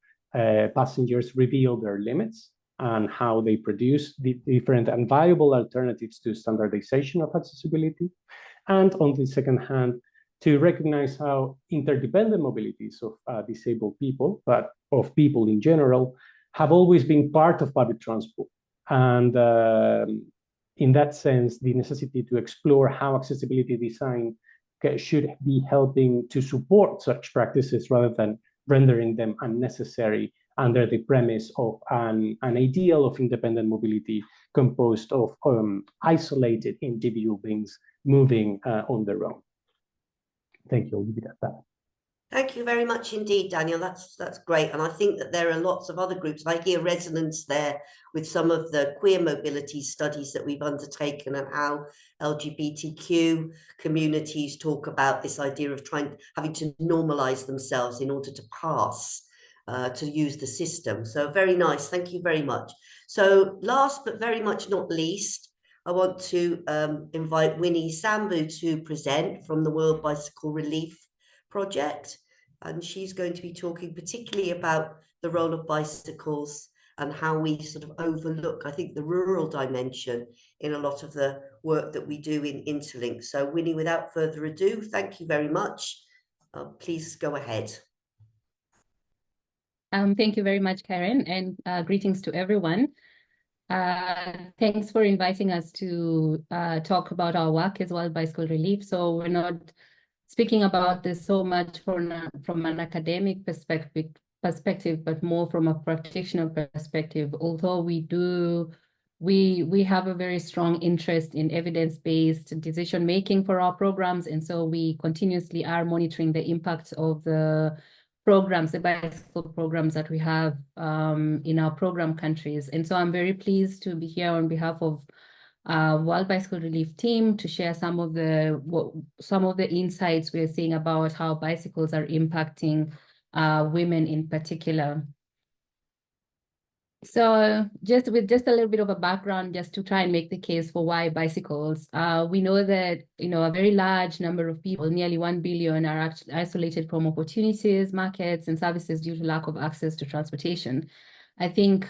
passengers reveal their limits and how they produce the different and viable alternatives to standardization of accessibility. And on the second hand, to recognize how interdependent mobilities of disabled people, but of people in general, have always been part of public transport. And in that sense, the necessity to explore how accessibility design should be helping to support such practices rather than rendering them unnecessary under the premise of an ideal of independent mobility composed of isolated individual beings moving on their own. Thank you. I'll leave it at that. Thank you very much indeed, Daniel. That's great. And I think that there are lots of other groups. I hear resonance there with some of the queer mobility studies that we've undertaken and how LGBTQ communities talk about this idea of having to normalize themselves in order to pass, to use the system. So very nice. Thank you very much. So last but very much not least, I want to invite Winnie Sambu to present from the World Bicycle Relief Project, and she's going to be talking particularly about the role of bicycles and how we sort of overlook, I think, the rural dimension in a lot of the work that we do in INTALiNC. So Winnie, without further ado, thank you very much. Please go ahead. Thank you very much, Karen, and greetings to everyone. Thanks for inviting us to talk about our work as well, Bicycle Relief. So we're not speaking about this so much from an academic perspective, but more from a practitioner perspective. Although we have a very strong interest in evidence-based decision-making for our programs, and so we continuously are monitoring the impact of the programs, the bicycle programs that we have in our program countries. And so I'm very pleased to be here on behalf of World Bicycle Relief team to share some of the insights we're seeing about how bicycles are impacting women in particular. So just a little bit of a background, just to try and make the case for why bicycles. We know that a very large number of people, nearly 1 billion, are actually isolated from opportunities, markets, and services due to lack of access to transportation. I think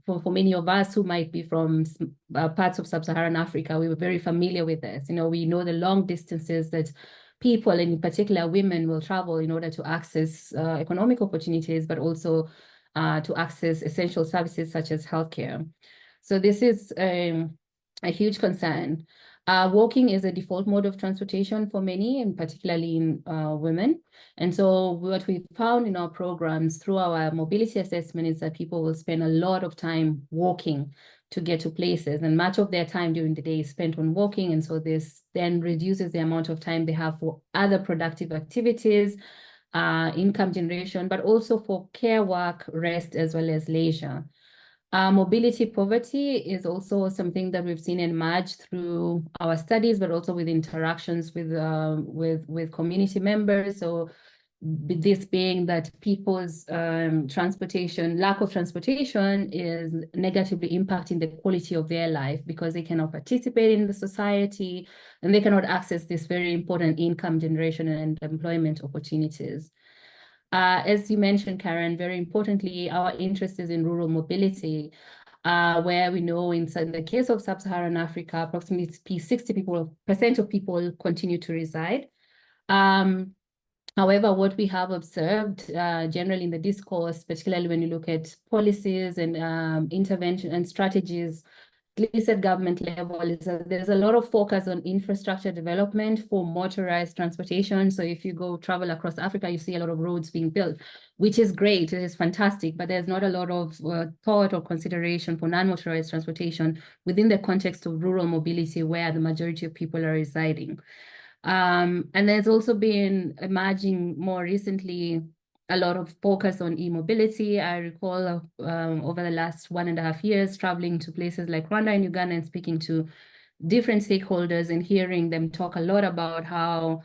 for many of us who might be from parts of sub-Saharan Africa, we were very familiar with this. We know the long distances that people, and in particular women, will travel in order to access economic opportunities, but also to access essential services such as healthcare. So this is a huge concern. Walking is a default mode of transportation for many, and particularly in women. And so what we found in our programs through our mobility assessment is that people will spend a lot of time walking to get to places, and much of their time during the day is spent on walking. And so this then reduces the amount of time they have for other productive activities, income generation, but also for care work, rest, as well as leisure. Mobility poverty is also something that we've seen emerge through our studies, but also with interactions with community members. So this being that people's lack of transportation is negatively impacting the quality of their life, because they cannot participate in the society and they cannot access this very important income generation and employment opportunities. As you mentioned, Karen, very importantly, our interest is in rural mobility, where we know in the case of sub-Saharan Africa, approximately 60% of people continue to reside. However, what we have observed generally in the discourse, particularly when you look at policies and intervention and strategies, at least at government level, is that there's a lot of focus on infrastructure development for motorized transportation. So if you go travel across Africa, you see a lot of roads being built, which is great, it is fantastic, but there's not a lot of thought or consideration for non-motorized transportation within the context of rural mobility, where the majority of people are residing. And there's also been emerging more recently a lot of focus on e-mobility. I recall over the last 1.5 years traveling to places like Rwanda and Uganda and speaking to different stakeholders and hearing them talk a lot about how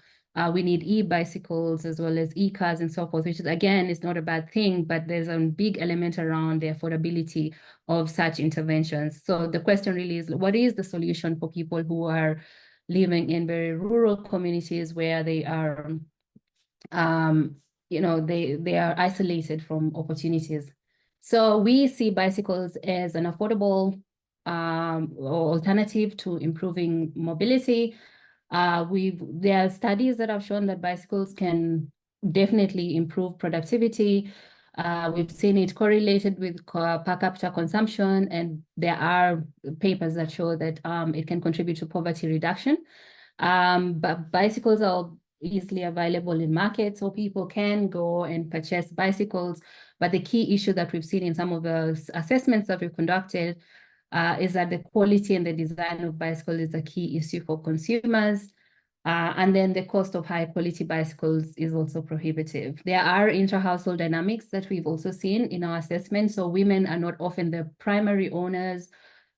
we need e-bicycles as well as e-cars and so forth, which is, again, is not a bad thing, but there's a big element around the affordability of such interventions. So the question really is, what is the solution for people who are living in very rural communities where they are, they are isolated from opportunities? So we see bicycles as an affordable alternative to improving mobility. There are studies that have shown that bicycles can definitely improve productivity. We've seen it correlated with per capita consumption, and there are papers that show that it can contribute to poverty reduction. But bicycles are easily available in markets, so people can go and purchase bicycles. But the key issue that we've seen in some of the assessments that we've conducted is that the quality and the design of bicycles is a key issue for consumers. And then the cost of high quality bicycles is also prohibitive. There are inter-household dynamics that we've also seen in our assessment. So women are not often the primary owners.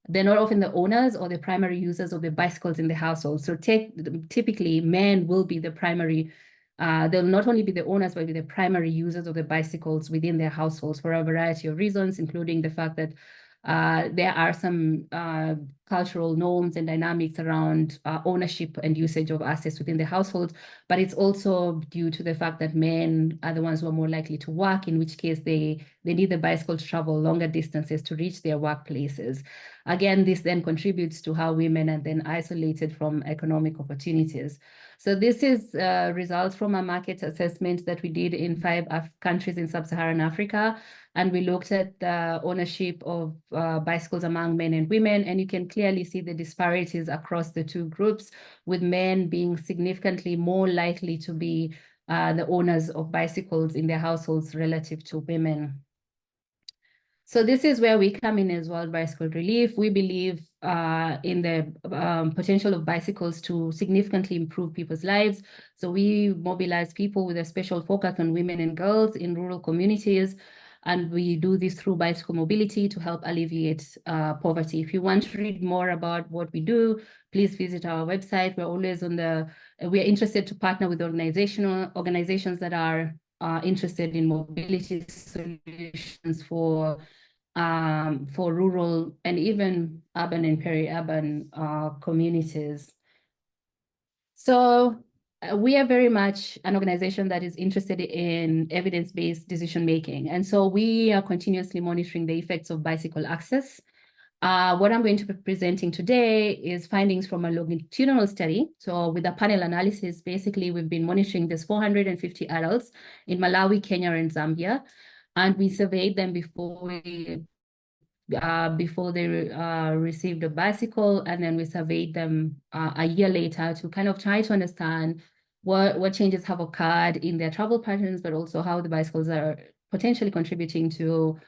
They're not often the owners or the primary users of the bicycles in the household. So typically men will be the primary, they'll not only be the owners, but be the primary users of the bicycles within their households for a variety of reasons, including the fact that there are some cultural norms and dynamics around ownership and usage of assets within the household, but it's also due to the fact that men are the ones who are more likely to work, in which case they need the bicycle to travel longer distances to reach their workplaces. Again, this then contributes to how women are then isolated from economic opportunities. So this is results from a market assessment that we did in 5 countries in sub-Saharan Africa. And we looked at the ownership of bicycles among men and women, and you can clearly see the disparities across the two groups, with men being significantly more likely to be the owners of bicycles in their households relative to women. So this is where we come in as World Bicycle Relief. We believe in the potential of bicycles to significantly improve people's lives. So we mobilize people with a special focus on women and girls in rural communities. And we do this through bicycle mobility to help alleviate poverty. If you want to read more about what we do, please visit our website. We're always we're interested to partner with organizations that are interested in mobility solutions for rural and even urban and peri-urban communities. So we are very much an organization that is interested in evidence-based decision-making. And so we are continuously monitoring the effects of bicycle access. What I'm going to be presenting today is findings from a longitudinal study. So with a panel analysis, basically, we've been monitoring these 450 adults in Malawi, Kenya, and Zambia. And we surveyed them before they received a bicycle, and then we surveyed them a year later to kind of try to understand what changes have occurred in their travel patterns, but also how the bicycles are potentially contributing to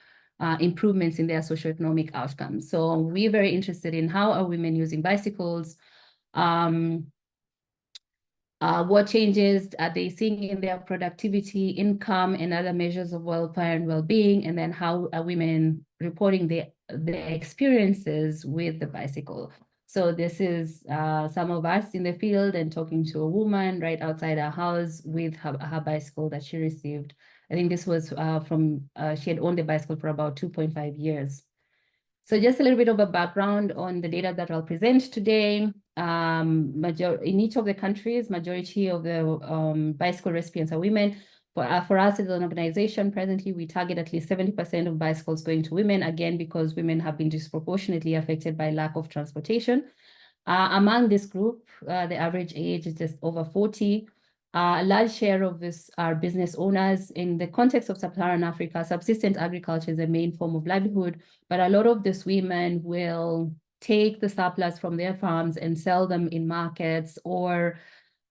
improvements in their socioeconomic outcomes. So we're very interested in how are women using bicycles, what changes are they seeing in their productivity, income, and other measures of welfare and well-being, and then how are women reporting their experiences with the bicycle. So this is some of us in the field and talking to a woman right outside our house with her bicycle that she received. I think this was she had owned the bicycle for about 2.5 years. So just a little bit of a background on the data that I'll present today. In each of the countries, majority of the bicycle recipients are women. For us as an organization, presently, we target at least 70% of bicycles going to women, again, because women have been disproportionately affected by lack of transportation. Among this group, the average age is just over 40. A large share of this are business owners. In the context of sub-Saharan Africa, subsistence agriculture is the main form of livelihood, but a lot of these women will take the surplus from their farms and sell them in markets, or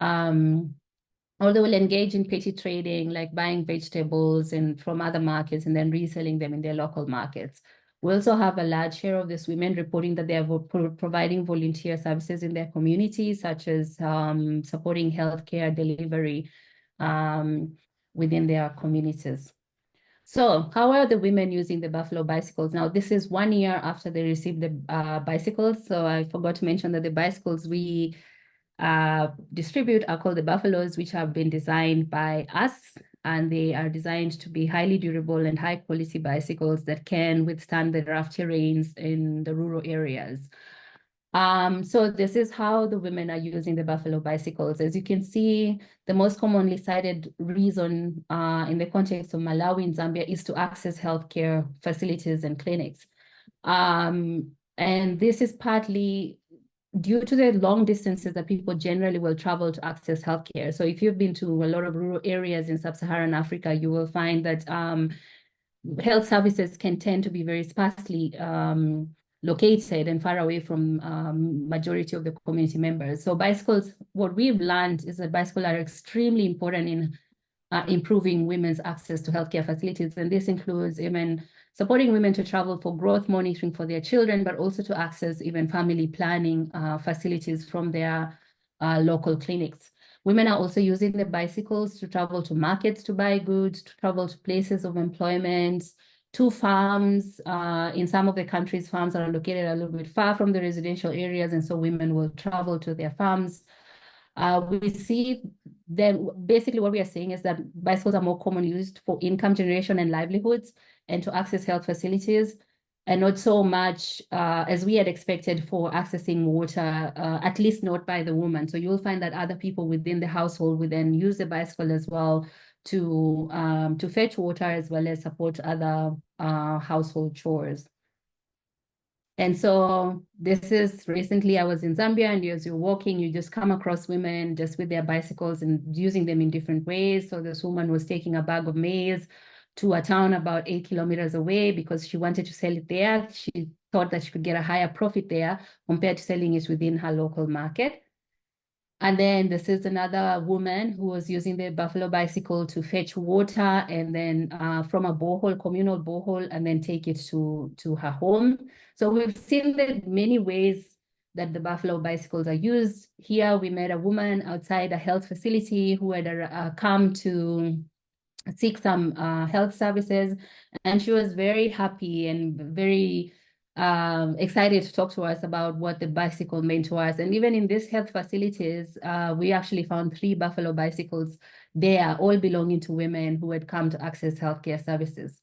they will engage in petty trading, like buying vegetables from other markets and then reselling them in their local markets. We also have a large share of these women reporting that they are providing volunteer services in their communities, such as supporting healthcare delivery within their communities. So how are the women using the buffalo bicycles? Now, this is 1 year after they received the bicycles. So I forgot to mention that the bicycles we distribute are called the buffaloes, which have been designed by us, and they are designed to be highly durable and high quality bicycles that can withstand the rough terrains in the rural areas. So this is how the women are using the buffalo bicycles. As you can see, the most commonly cited reason in the context of Malawi and Zambia is to access healthcare facilities and clinics. And this is partly due to the long distances that people generally will travel to access healthcare. So if you've been to a lot of rural areas in sub-Saharan Africa, you will find that health services can tend to be very sparsely located and far away from majority of the community members. So bicycles, what we've learned is that bicycles are extremely important in improving women's access to healthcare facilities. And this includes even supporting women to travel for growth monitoring for their children, but also to access even family planning facilities from their local clinics. Women are also using the bicycles to travel to markets to buy goods, to travel to places of employment, to farms. In some of the countries, farms are located a little bit far from the residential areas, and so women will travel to their farms. We see then basically what we are saying is that bicycles are more commonly used for income generation and livelihoods and to access health facilities, and not so much as we had expected for accessing water, at least not by the woman. So you'll find that other people within the household would then use the bicycle as well to fetch water as well as support other household chores. And so this is recently I was in Zambia, and as you're walking, you just come across women just with their bicycles and using them in different ways. So this woman was taking a bag of maize to a town about 8 kilometers away because she wanted to sell it there. She thought that she could get a higher profit there compared to selling it within her local market. And then this is another woman who was using the buffalo bicycle to fetch water and then from a borehole, communal borehole, and then take it to her home. So we've seen that many ways that the buffalo bicycles are used. Here we met a woman outside a health facility who had come to seek some health services, and she was very happy and very excited to talk to us about what the bicycle meant to us. And even in these health facilities, we actually found 3 buffalo bicycles there, all belonging to women who had come to access healthcare services.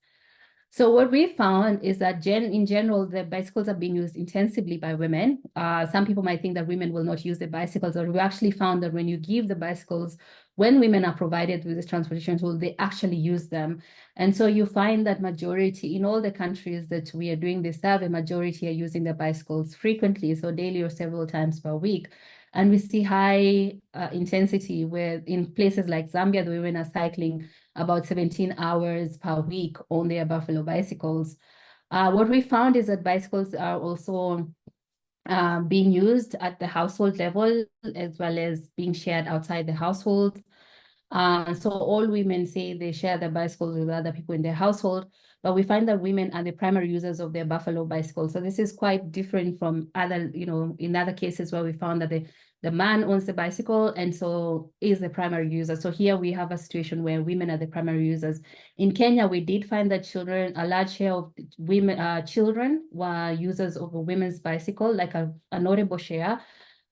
So what we found is that in general, the bicycles are being used intensively by women. Some people might think that women will not use the bicycles, or we actually found that when you give the bicycles, when women are provided with this transportation tool, they actually use them. And so you find that majority in all the countries that we are doing this survey, majority are using the bicycles frequently, so daily or several times per week. And we see high intensity where in places like Zambia, the women are cycling about 17 hours per week on their buffalo bicycles. What we found is that bicycles are also being used at the household level as well as being shared outside the household. So all women say they share their bicycles with other people in their household, but we find that women are the primary users of their buffalo bicycles. So this is quite different from other, in other cases where we found that the man owns the bicycle and so is the primary user. So here we have a situation where women are the primary users. In Kenya, we did find that a large share of women, children were users of a women's bicycle, like a notable share.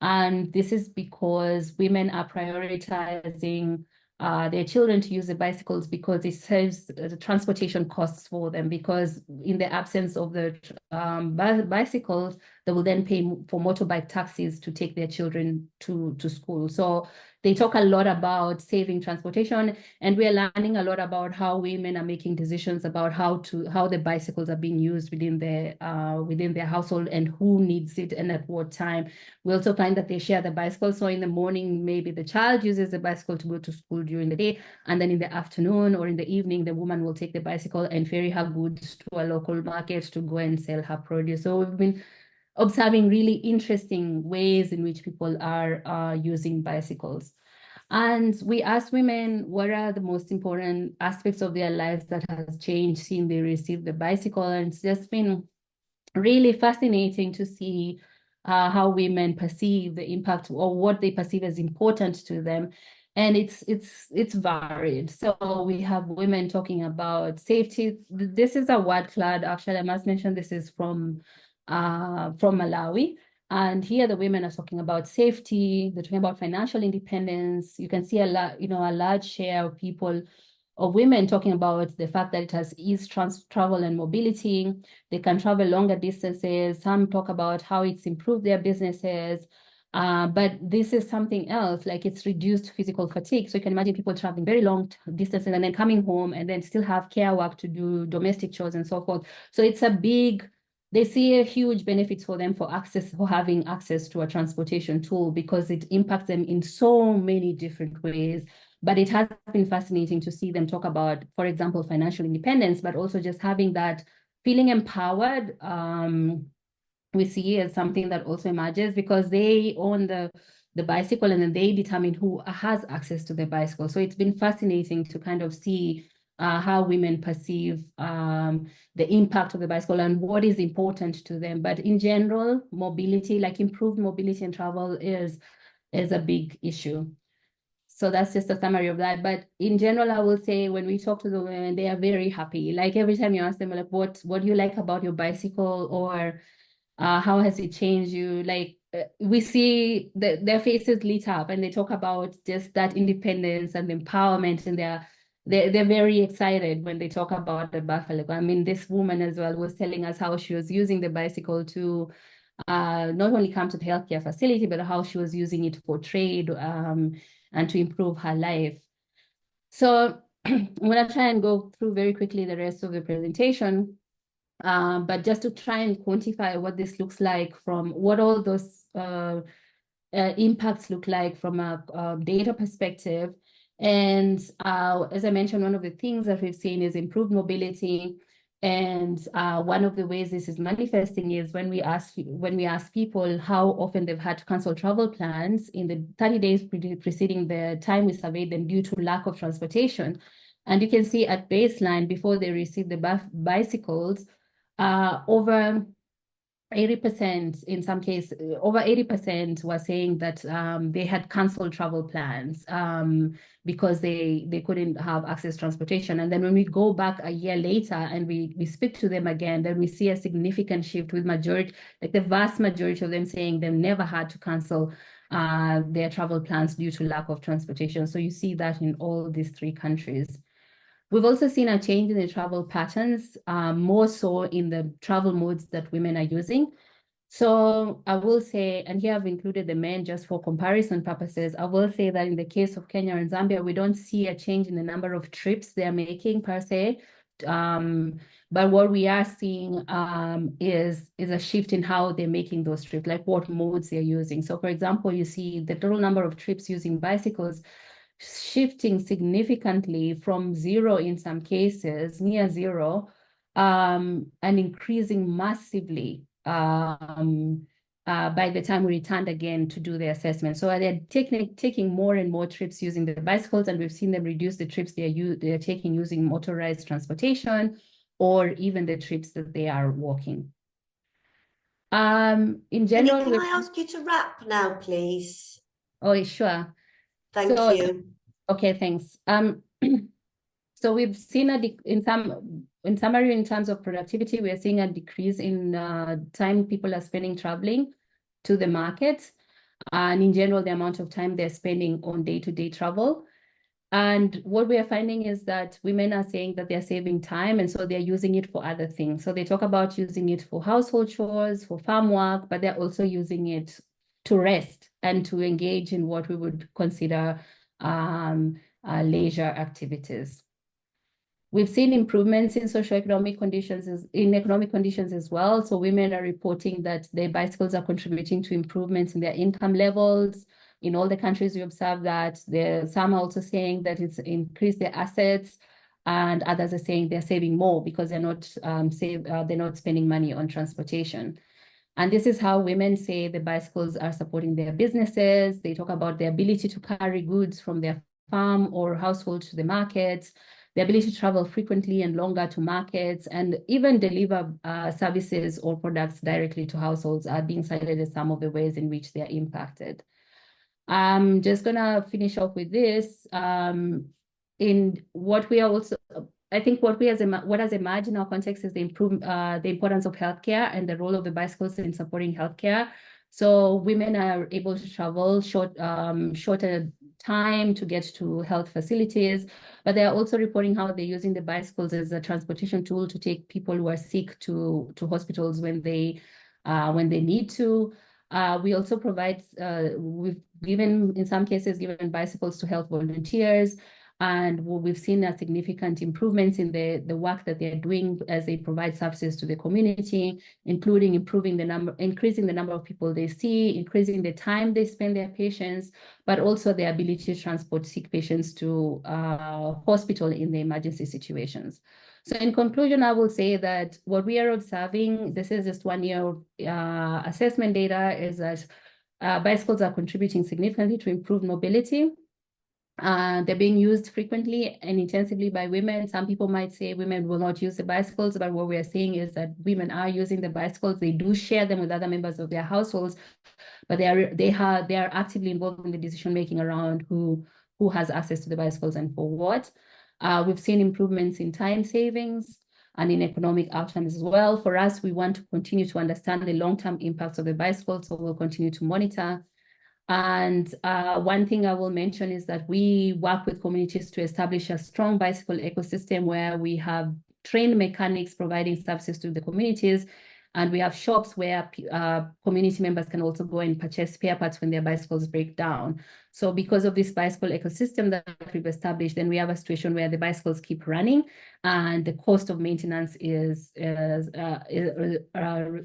And this is because women are prioritizing their children to use the bicycles because it saves the transportation costs for them, because in the absence of the bicycles, they will then pay for motorbike taxis to take their children to school. So they talk a lot about saving transportation, and we are learning a lot about how women are making decisions about how the bicycles are being used within their household and who needs it and at what time. We also find that they share the bicycle. So in the morning, maybe the child uses the bicycle to go to school during the day, and then in the afternoon or in the evening, the woman will take the bicycle and ferry her goods to a local market to go and sell her produce. So we've been observing really interesting ways in which people are using bicycles. And we asked women what are the most important aspects of their lives that has changed since they received the bicycle. And it's just been really fascinating to see how women perceive the impact or what they perceive as important to them. And it's varied. So we have women talking about safety. This is a word cloud. Actually, I must mention this is from Malawi. And here the women are talking about safety. They're talking about financial independence. You can see a large share of people, of women, talking about the fact that it has eased travel and mobility. They can travel longer distances. Some talk about how it's improved their businesses. But this is something else, like it's reduced physical fatigue. So you can imagine people traveling very long distances and then coming home and then still have care work to do, domestic chores and so forth. So it's they see a huge benefits for them for having access to a transportation tool, because it impacts them in so many different ways. But it has been fascinating to see them talk about, for example, financial independence, but also just having that feeling empowered. We see as something that also emerges because they own the bicycle, and then they determine who has access to the bicycle. So it's been fascinating to kind of see how women perceive the impact of the bicycle and what is important to them. But in general, mobility, like improved mobility and travel, is a big issue. So that's just a summary of that. But in general, I will say when we talk to the women, they are very happy. Like every time you ask them, like, what do you like about your bicycle, or how has it changed you? Like we see their faces lit up, and they talk about just that independence and empowerment, and they're very excited when they talk about the buffalo. I mean, this woman as well was telling us how she was using the bicycle to not only come to the healthcare facility, but how she was using it for trade and to improve her life. So I'm going to try and go through very quickly the rest of the presentation. But just to try and quantify what this looks like, from what all those impacts look like from a data perspective. And as I mentioned, one of the things that we've seen is improved mobility. And one of the ways this is manifesting is when we ask people how often they've had to cancel travel plans in the 30 days preceding the time we surveyed them due to lack of transportation. And you can see at baseline, before they received the bicycles, over 80%, in some cases, over 80% were saying that they had canceled travel plans because they couldn't have access to transportation. And then when we go back a year later and we speak to them again, then we see a significant shift, with the vast majority of them saying they've never had to cancel their travel plans due to lack of transportation. So you see that in all these three countries. We've also seen a change in the travel patterns, more so in the travel modes that women are using. So I will say, and here I've included the men just for comparison purposes, I will say that in the case of Kenya and Zambia, we don't see a change in the number of trips they're making per se. But what we are seeing is a shift in how they're making those trips, like what modes they're using. So for example, you see the total number of trips using bicycles shifting significantly from zero in some cases, near zero, and increasing massively by the time we returned again to do the assessment. So they're taking more and more trips using the bicycles, and we've seen them reduce the trips they're taking using motorized transportation, or even the trips that they are walking. In general, Winnie, can I ask you to wrap now, please? Oh, sure. Thank you. Okay, thanks. So we've seen in summary, in terms of productivity, we are seeing a decrease in time people are spending traveling to the market, and in general, the amount of time they're spending on day-to-day travel. And what we are finding is that women are saying that they're saving time, and so they're using it for other things. So they talk about using it for household chores, for farm work, but they're also using it to rest and to engage in what we would consider leisure activities. We've seen improvements in socioeconomic conditions, in economic conditions as well. So women are reporting that their bicycles are contributing to improvements in their income levels. In all the countries we observe that, some are also saying that it's increased their assets, and others are saying they're saving more because they're not spending money on transportation. And this is how women say the bicycles are supporting their businesses. They talk about their ability to carry goods from their farm or household to the market, the ability to travel frequently and longer to markets, and even deliver services or products directly to households are being cited as some of the ways in which they are impacted. I'm just gonna finish off with this. In what we are also, I think what has emerged in our context is the importance of healthcare and the role of the bicycles in supporting healthcare. So women are able to travel shorter time to get to health facilities, but they are also reporting how they're using the bicycles as a transportation tool to take people who are sick to hospitals when they need to. We also provide, we've given, in some cases, given bicycles to health volunteers, and we've seen a significant improvements in the work that they're doing as they provide services to the community, including increasing the number of people they see, increasing the time they spend their patients, but also the ability to transport sick patients to hospital in the emergency situations. So in conclusion, I will say that what we are observing, this is just 1 year assessment data, is that bicycles are contributing significantly to improve mobility. They're being used frequently and intensively by women. Some people might say women will not use the bicycles, but what we are seeing is that women are using the bicycles. They do share them with other members of their households, but they are actively involved in the decision making around who has access to the bicycles and for what. We've seen improvements in time savings and in economic outcomes as well. For us, we want to continue to understand the long-term impacts of the bicycles, so we'll continue to monitor. And one thing I will mention is that we work with communities to establish a strong bicycle ecosystem where we have trained mechanics providing services to the communities. And we have shops where community members can also go and purchase spare parts when their bicycles break down. So because of this bicycle ecosystem that we've established, then we have a situation where the bicycles keep running and the cost of maintenance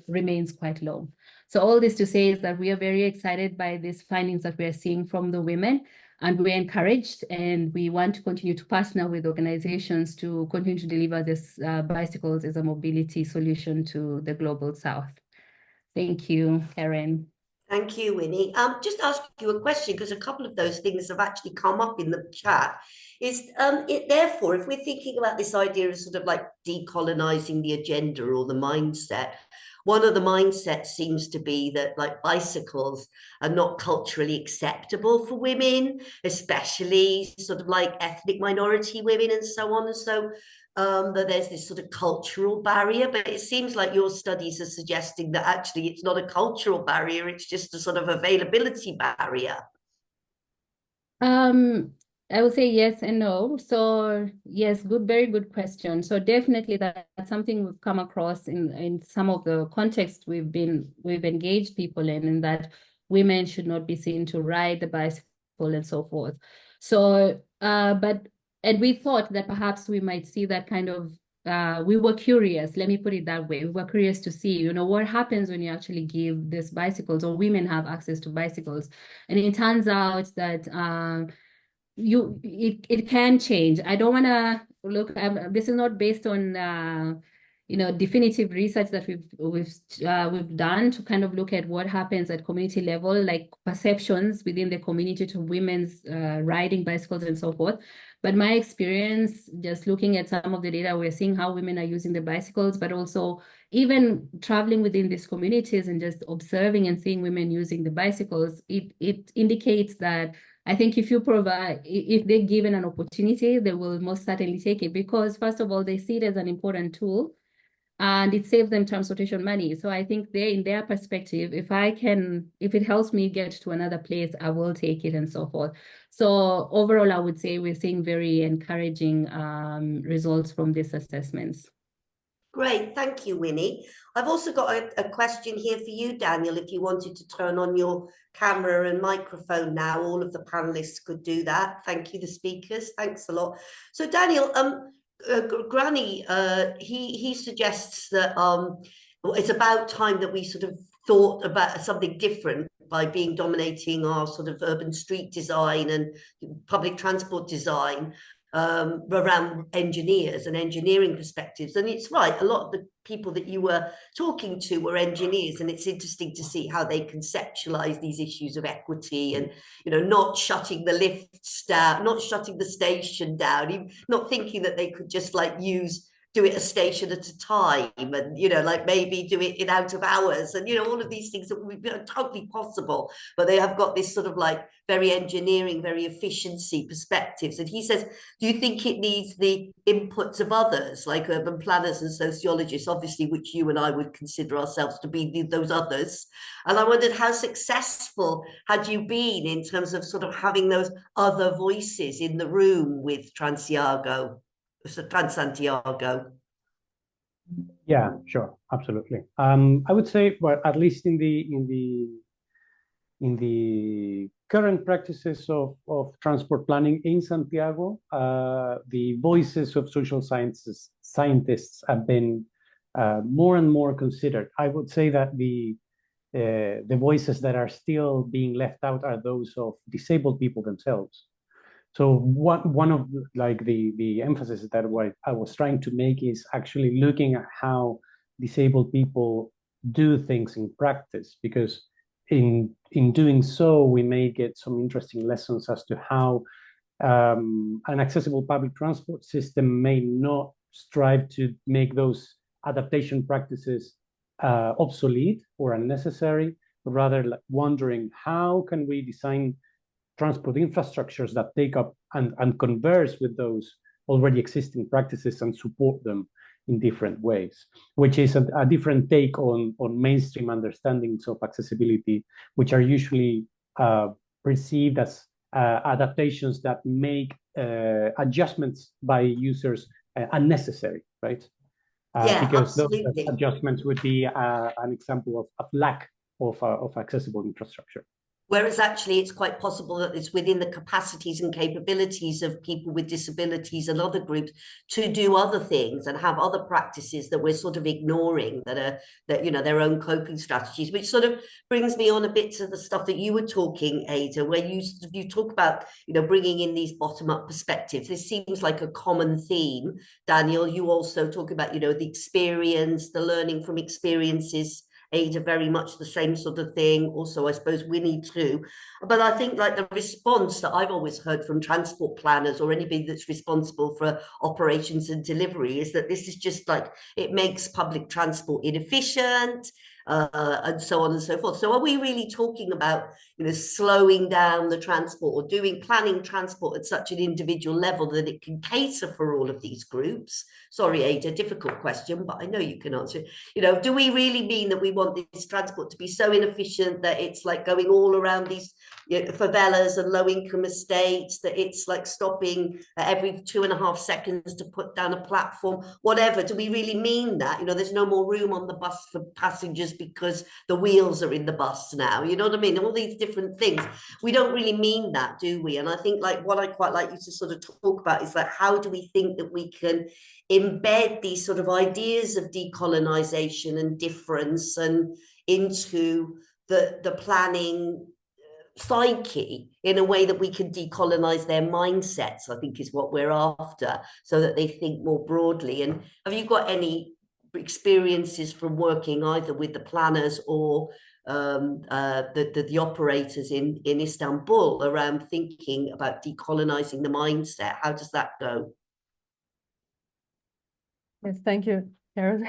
remains quite low. So all this to say is that we are very excited by these findings that we are seeing from the women, and we're encouraged, and we want to continue to partner with organizations to continue to deliver this bicycles as a mobility solution to the global south. Thank you, Karen. Thank you, Winnie. Just ask you a question, because a couple of those things have actually come up in the chat. Therefore, if we're thinking about this idea of sort of like decolonizing the agenda or the mindset, one of the mindsets seems to be that like bicycles are not culturally acceptable for women, especially sort of like ethnic minority women and so on. And so that there's this sort of cultural barrier, but it seems like your studies are suggesting that actually it's not a cultural barrier, it's just a sort of availability barrier. I would say yes and no. So yes, very good question. So definitely that's something we've come across in some of the contexts we've engaged people in that women should not be seen to ride the bicycle and so forth. So and we thought that perhaps we might see that kind of, we were curious, let me put it that way. We were curious to see, what happens when you actually give these bicycles or women have access to bicycles. And it turns out that it can change. I don't want to look, this is not based on definitive research that we've done to kind of look at what happens at community level, like perceptions within the community to women's riding bicycles and so forth. But my experience, just looking at some of the data, we're seeing how women are using the bicycles, but also even traveling within these communities and just observing and seeing women using the bicycles, it indicates that I think if they're given an opportunity, they will most certainly take it, because first of all, they see it as an important tool and it saves them transportation money. So I think in their perspective, if it helps me get to another place, I will take it and so forth. So overall, I would say we're seeing very encouraging results from these assessments. Great, thank you, Winnie. I've also got a question here for you, Daniel, if you wanted to turn on your camera and microphone now. All of the panelists could do that. Thank you, the speakers. Thanks a lot. So Daniel, Granny, he suggests that it's about time that we sort of thought about something different by being dominating our sort of urban street design and public transport design around engineers and engineering perspectives. And it's right, a lot of the people that you were talking to were engineers, and it's interesting to see how they conceptualize these issues of equity and, not shutting the lifts down, not shutting the station down, not thinking that they could just like use do it a station at a time, and like maybe do it in out of hours, and all of these things that would be totally possible, but they have got this sort of like very engineering, very efficiency perspectives. And he says, do you think it needs the inputs of others, like urban planners and sociologists, obviously, which you and I would consider ourselves to be those others? And I wondered, how successful had you been in terms of sort of having those other voices in the room with Transantiago? Yeah, sure, absolutely. I would say, well, at least in the current practices of transport planning in Santiago, the voices of social scientists have been more and more considered. I would say that the voices that are still being left out are those of disabled people themselves. So one of the emphasis that I was trying to make is actually looking at how disabled people do things in practice, because in doing so, we may get some interesting lessons as to how an accessible public transport system may not strive to make those adaptation practices obsolete or unnecessary, but rather like wondering how can we design transport infrastructures that take up and converse with those already existing practices and support them in different ways, which is a different take on mainstream understandings of accessibility, which are usually perceived as adaptations that make adjustments by users unnecessary, right? Because absolutely. those adjustments would be an example of lack of accessible infrastructure. Whereas actually it's quite possible that it's within the capacities and capabilities of people with disabilities and other groups to do other things and have other practices that we're sort of ignoring, that are their own coping strategies, which sort of brings me on a bit to the stuff that you were talking, Ada, where you talk about bringing in these bottom-up perspectives. This seems like a common theme. Daniel, you also talk about the experience, the learning from experiences. Ada, very much the same sort of thing. Also, I suppose Winnie too. But I think like the response that I've always heard from transport planners or anybody that's responsible for operations and delivery is that this is just like, it makes public transport inefficient, and so on and so forth. So are we really talking about slowing down the transport or planning transport at such an individual level that it can cater for all of these groups? Sorry, Ada, difficult question, but I know you can answer it. Do we really mean that we want this transport to be so inefficient that it's like going all around these favelas and low-income estates, that it's like stopping every 2.5 seconds to put down a platform, whatever? Do we really mean that? There's no more room on the bus for passengers because the wheels are in the bus now. You know what I mean? All these different things. We don't really mean that, do we? And I think like what I quite like you to sort of talk about is like, how do we think that we can embed these sort of ideas of decolonisation and difference and into the planning psyche in a way that we can decolonize their mindsets, I think is what we're after, so that they think more broadly. And have you got any experiences from working either with the planners or the operators in Istanbul around thinking about decolonizing the mindset? How does that go? Yes, thank you, Karen.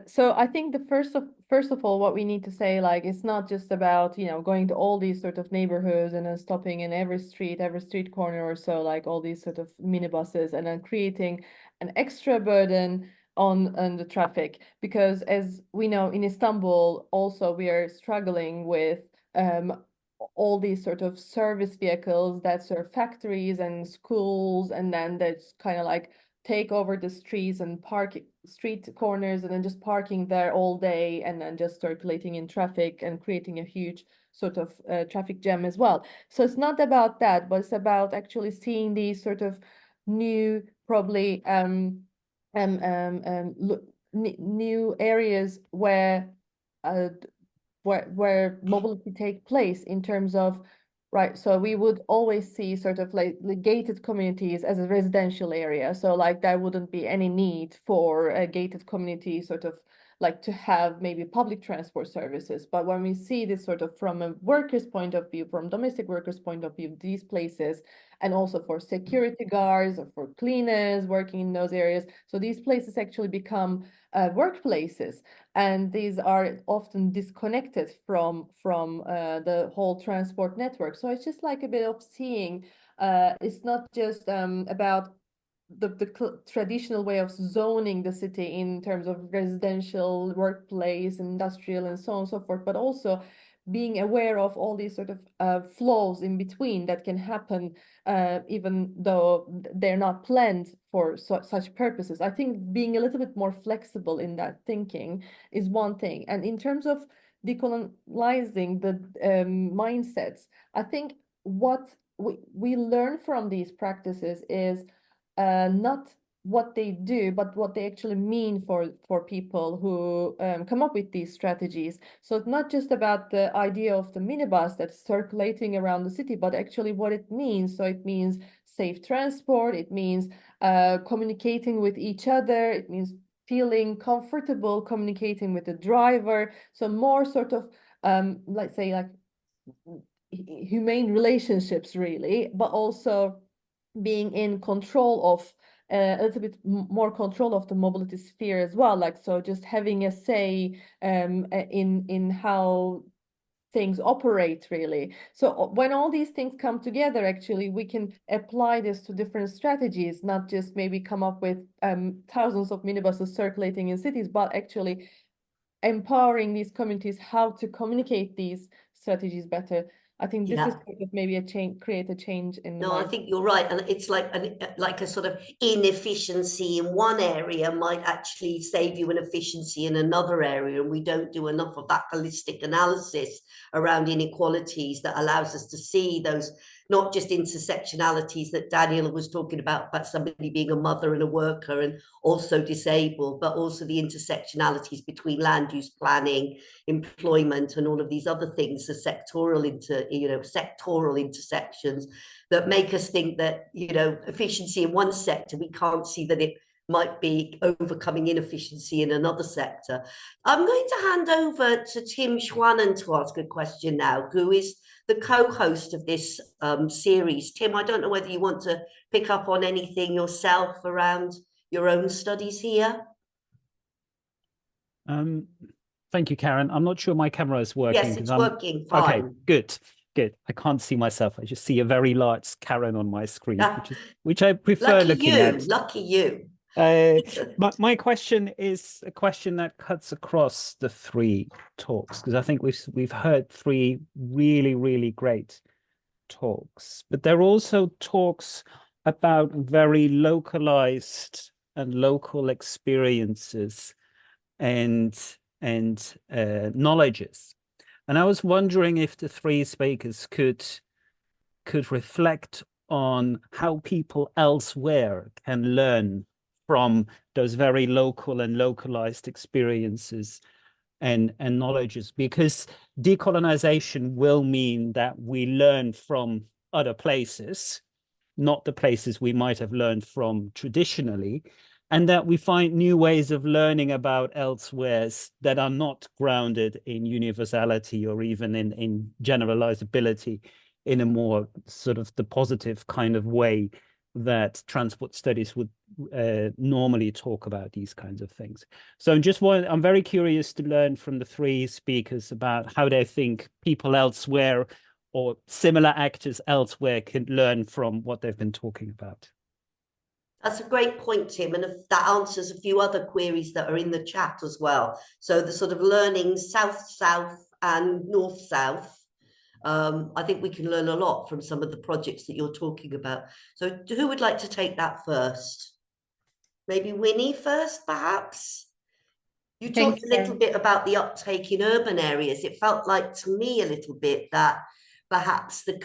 So I think the first of all, what we need to say, like, it's not just about, going to all these sort of neighborhoods and then stopping in every street corner or so, like all these sort of minibuses, and then creating an extra burden on the traffic. Because as we know, in Istanbul, also we are struggling with all these sort of service vehicles that serve factories and schools, and then that's kind of like take over the streets and park street corners and then just parking there all day and then just circulating in traffic and creating a huge sort of traffic jam as well. So it's not about that, but it's about actually seeing these sort of new, probably new areas where mobility take place in terms of, right, so we would always see sort of like the gated communities as a residential area. So like there wouldn't be any need for a gated community sort of like to have maybe public transport services. But when we see this sort of from a worker's point of view, from domestic workers' point of view, these places, and also for security guards or for cleaners working in those areas, so these places actually become workplaces, and these are often disconnected from the whole transport network. So it's just like a bit of seeing, it's not just about the traditional way of zoning the city in terms of residential, workplace, industrial, and so on and so forth, but also being aware of all these sort of flows in between that can happen, even though they're not planned for such purposes. I think being a little bit more flexible in that thinking is one thing. And in terms of decolonizing the mindsets, I think what we learn from these practices is not what they do, but what they actually mean for people who come up with these strategies. So it's not just about the idea of the minibus that's circulating around the city, but actually what it means. So it means safe transport, it means communicating with each other, it means feeling comfortable communicating with the driver. So more sort of, let's say, like humane relationships, really, but also being in control of a little bit more control of the mobility sphere as well. Like, so just having a say in how things operate, really. So when all these things come together, actually, we can apply this to different strategies, not just maybe come up with thousands of minibuses circulating in cities, but actually empowering these communities how to communicate these strategies better. I think this is sort of maybe a change, create a change in the I think you're right, and it's like a sort of inefficiency in one area might actually save you an efficiency in another area, and we don't do enough of that holistic analysis around inequalities that allows us to see those not just intersectionalities that Daniel was talking about somebody being a mother and a worker and also disabled, but also the intersectionalities between land use planning, employment, and all of these other things, the sectoral intersections that make us think that, efficiency in one sector, we can't see that it might be overcoming inefficiency in another sector. I'm going to hand over to Tim Schwanen to ask a question now, who is the co-host of this series. Tim, I don't know whether you want to pick up on anything yourself around your own studies here. Thank you, Karen. I'm not sure my camera is working. Yes, it's working fine. Okay, good. I can't see myself. I just see a very large Karen on my screen, which I prefer looking at. Lucky you. My question is a question that cuts across the three talks, because I think we've heard three really, really great talks, but there are also talks about very localized and local experiences and knowledges. And I was wondering if the three speakers could reflect on how people elsewhere can learn from those very local and localized experiences and knowledges, because decolonization will mean that we learn from other places, not the places we might have learned from traditionally, and that we find new ways of learning about elsewheres that are not grounded in universality or even in generalizability in a more sort of the positive kind of way that transport studies would normally talk about these kinds of things. So I'm very curious to learn from the three speakers about how they think people elsewhere or similar actors elsewhere can learn from what they've been talking about. That's a great point, Tim, and that answers a few other queries that are in the chat as well. So the sort of learning south-south and north-south, I think we can learn a lot from some of the projects that you're talking about. So who would like to take that first? Maybe Winnie first, perhaps? You talked a little bit about the uptake in urban areas. It felt like to me a little bit that perhaps the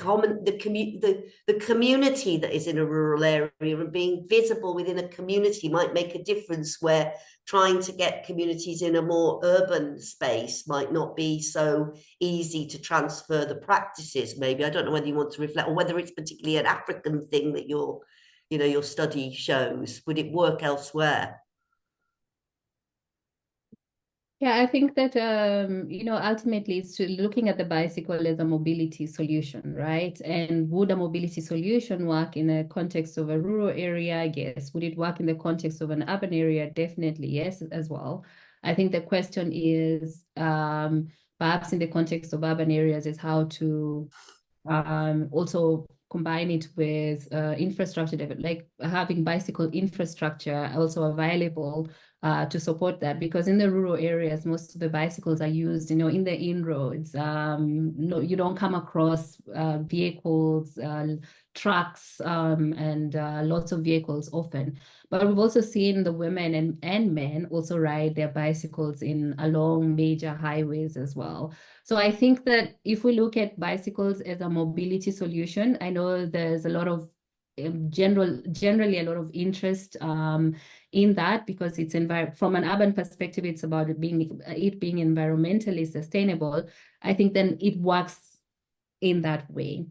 community that is in a rural area and being visible within a community might make a difference, where trying to get communities in a more urban space might not be so easy to transfer the practices. Maybe, I don't know whether you want to reflect, or whether it's particularly an African thing that your study shows. Would it work elsewhere? Yeah, I think that, ultimately it's looking at the bicycle as a mobility solution, right? And would a mobility solution work in a context of a rural area? Yes. Would it work in the context of an urban area? Definitely, yes, as well. I think the question is, perhaps in the context of urban areas, is how to also combine it with infrastructure, like having bicycle infrastructure also available to support that, because in the rural areas, most of the bicycles are used, in the inroads. No, you don't come across vehicles, trucks, and lots of vehicles often. But we've also seen the women and men also ride their bicycles along major highways as well. So I think that if we look at bicycles as a mobility solution, I know there's a lot of generally a lot of interest in that, because it's from an urban perspective, it's about it being environmentally sustainable. I think then it works in that way.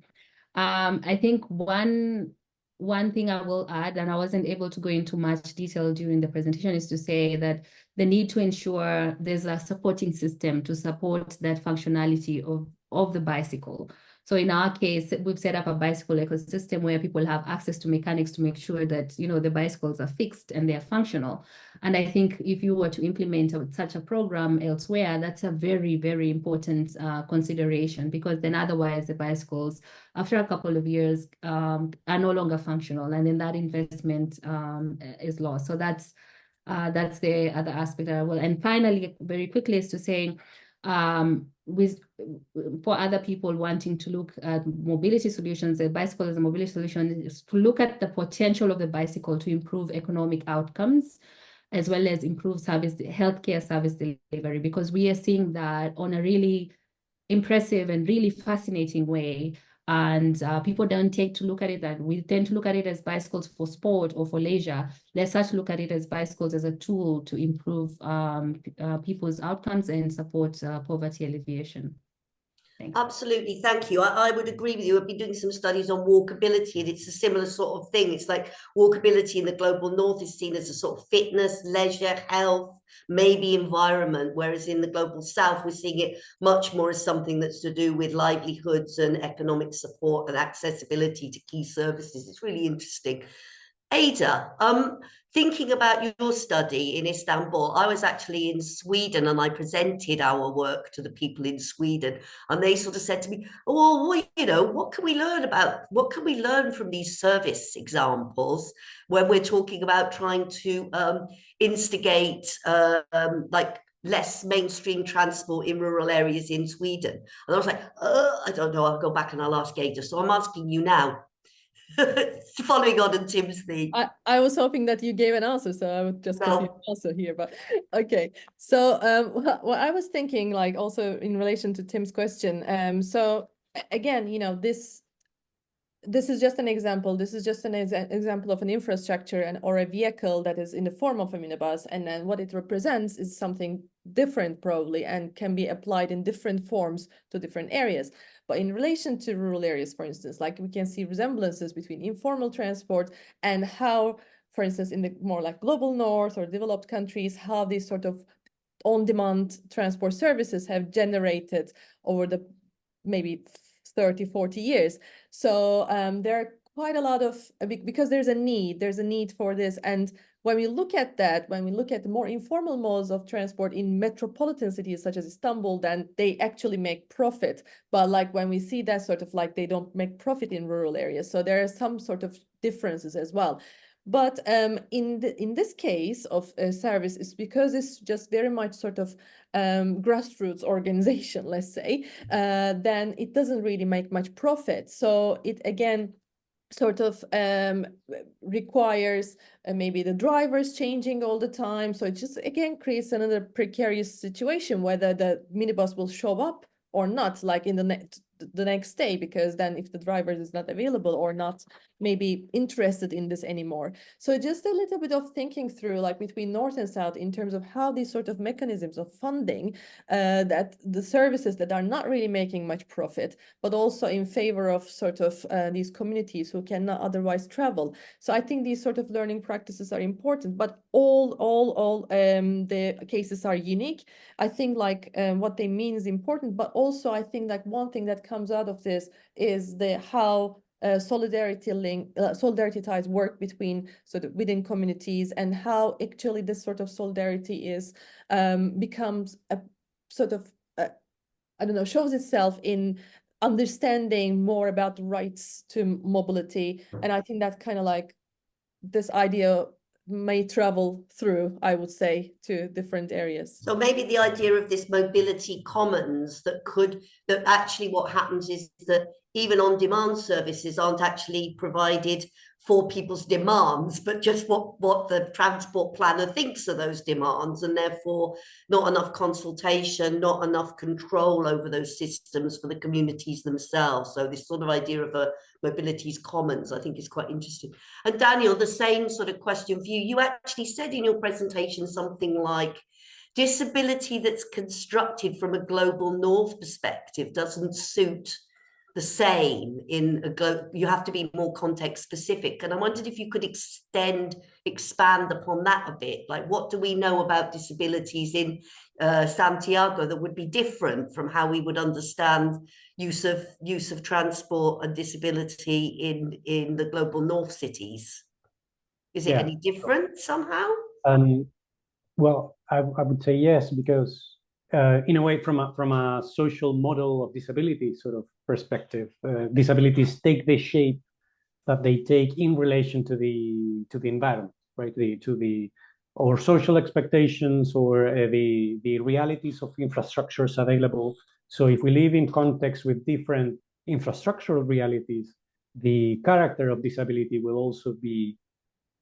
I think one thing I will add, and I wasn't able to go into much detail during the presentation, is to say that the need to ensure there's a supporting system to support that functionality of the bicycle. So in our case, we've set up a bicycle ecosystem where people have access to mechanics to make sure that, the bicycles are fixed and they're functional. And I think if you were to implement such a program elsewhere, that's a very, very important consideration, because then otherwise the bicycles, after a couple of years, are no longer functional, and then that investment is lost. So that's the other aspect that I will. And finally, very quickly, is to say, for other people wanting to look at mobility solutions, the bicycle as a mobility solution, is to look at the potential of the bicycle to improve economic outcomes, as well as improve healthcare service delivery, because we are seeing that on a really impressive and really fascinating way. And people don't take to look at it that we tend to look at it as bicycles for sport or for leisure. Let's start to look at it as bicycles as a tool to improve people's outcomes and support poverty alleviation. Thanks. Absolutely, thank you. I would agree with you. I've been doing some studies on walkability, and it's a similar sort of thing. It's like walkability in the global north is seen as a sort of fitness, leisure, health, maybe environment, whereas in the global south, we're seeing it much more as something that's to do with livelihoods and economic support and accessibility to key services. It's really interesting. Ada, thinking about your study in Istanbul, I was actually in Sweden and I presented our work to the people in Sweden, and they sort of said to me, "Oh, well, what can we learn from these service examples when we're talking about trying to instigate like less mainstream transport in rural areas in Sweden?" And I was like, I don't know, I'll go back and I'll ask Ada. So I'm asking you now. Following on Tim's theme. I was hoping that you gave an answer, so I would just copy the answer here. But okay, so what I was thinking, like also in relation to Tim's question, so again, this is just an example. This is just an example of an infrastructure or a vehicle that is in the form of a minibus, and then what it represents is something different probably, and can be applied in different forms to different areas. But in relation to rural areas, for instance, like we can see resemblances between informal transport and how, for instance, in the more like global north or developed countries, how these sort of on-demand transport services have generated over the maybe 30, 40 years. So there are quite a lot of, because there's a need for this. And when we look at that, when we look at the more informal modes of transport in metropolitan cities such as Istanbul, then they actually make profit. But like when we see that sort of like they don't make profit in rural areas. So there are some sort of differences as well. But in this case of a service, it's because it's just very much sort of grassroots organization, let's say, then it doesn't really make much profit. So it again sort of requires maybe the drivers changing all the time. So it just again creates another precarious situation whether the minibus will show up or not, like in the the next day, because then if the driver is not available or not maybe interested in this anymore. So just a little bit of thinking through, like between North and South, in terms of how these sort of mechanisms of funding that the services that are not really making much profit, but also in favor of sort of these communities who cannot otherwise travel. So I think these sort of learning practices are important, but all the cases are unique. I think like what they mean is important, but also I think like one thing that comes out of this is how solidarity ties work between sort of within communities, and how actually this sort of solidarity is becomes a sort of I don't know, shows itself in understanding more about the rights to mobility. And I think that kind of like this idea may travel through, I would say, to different areas. So maybe the idea of this mobility commons that actually what happens is that even on-demand services aren't actually provided for people's demands, but just what the transport planner thinks are those demands, and therefore not enough consultation, not enough control over those systems for the communities themselves. So this sort of idea of a mobilities commons, I think, is quite interesting. And Daniel, the same sort of question for you. You actually said in your presentation something like, disability that's constructed from a global north perspective doesn't suit the same in you have to be more context specific. And I wondered if you could expand upon that a bit. Like, what do we know about disabilities in Santiago that would be different from how we would understand use of transport and disability in the global north cities? Is it any different somehow? Well, I would say yes, because in a way, from a social model of disability sort of perspective, disabilities take the shape that they take in relation to the environment, right? Or social expectations, or the realities of infrastructures available. So if we live in context with different infrastructural realities, the character of disability will also be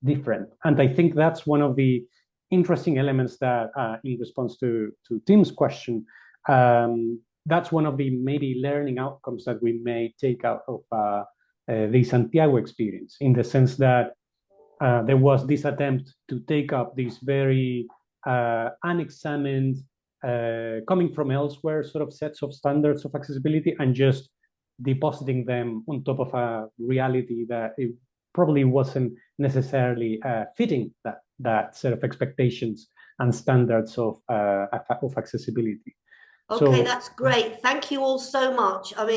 different. And I think that's one of the interesting elements that, in response to Tim's question, that's one of the maybe learning outcomes that we may take out of the Santiago experience, in the sense that there was this attempt to take up these very unexamined, coming from elsewhere sort of sets of standards of accessibility, and just depositing them on top of a reality that it probably wasn't necessarily fitting that set of expectations and standards of accessibility. Okay, so that's great. Thank you all so much. I mean,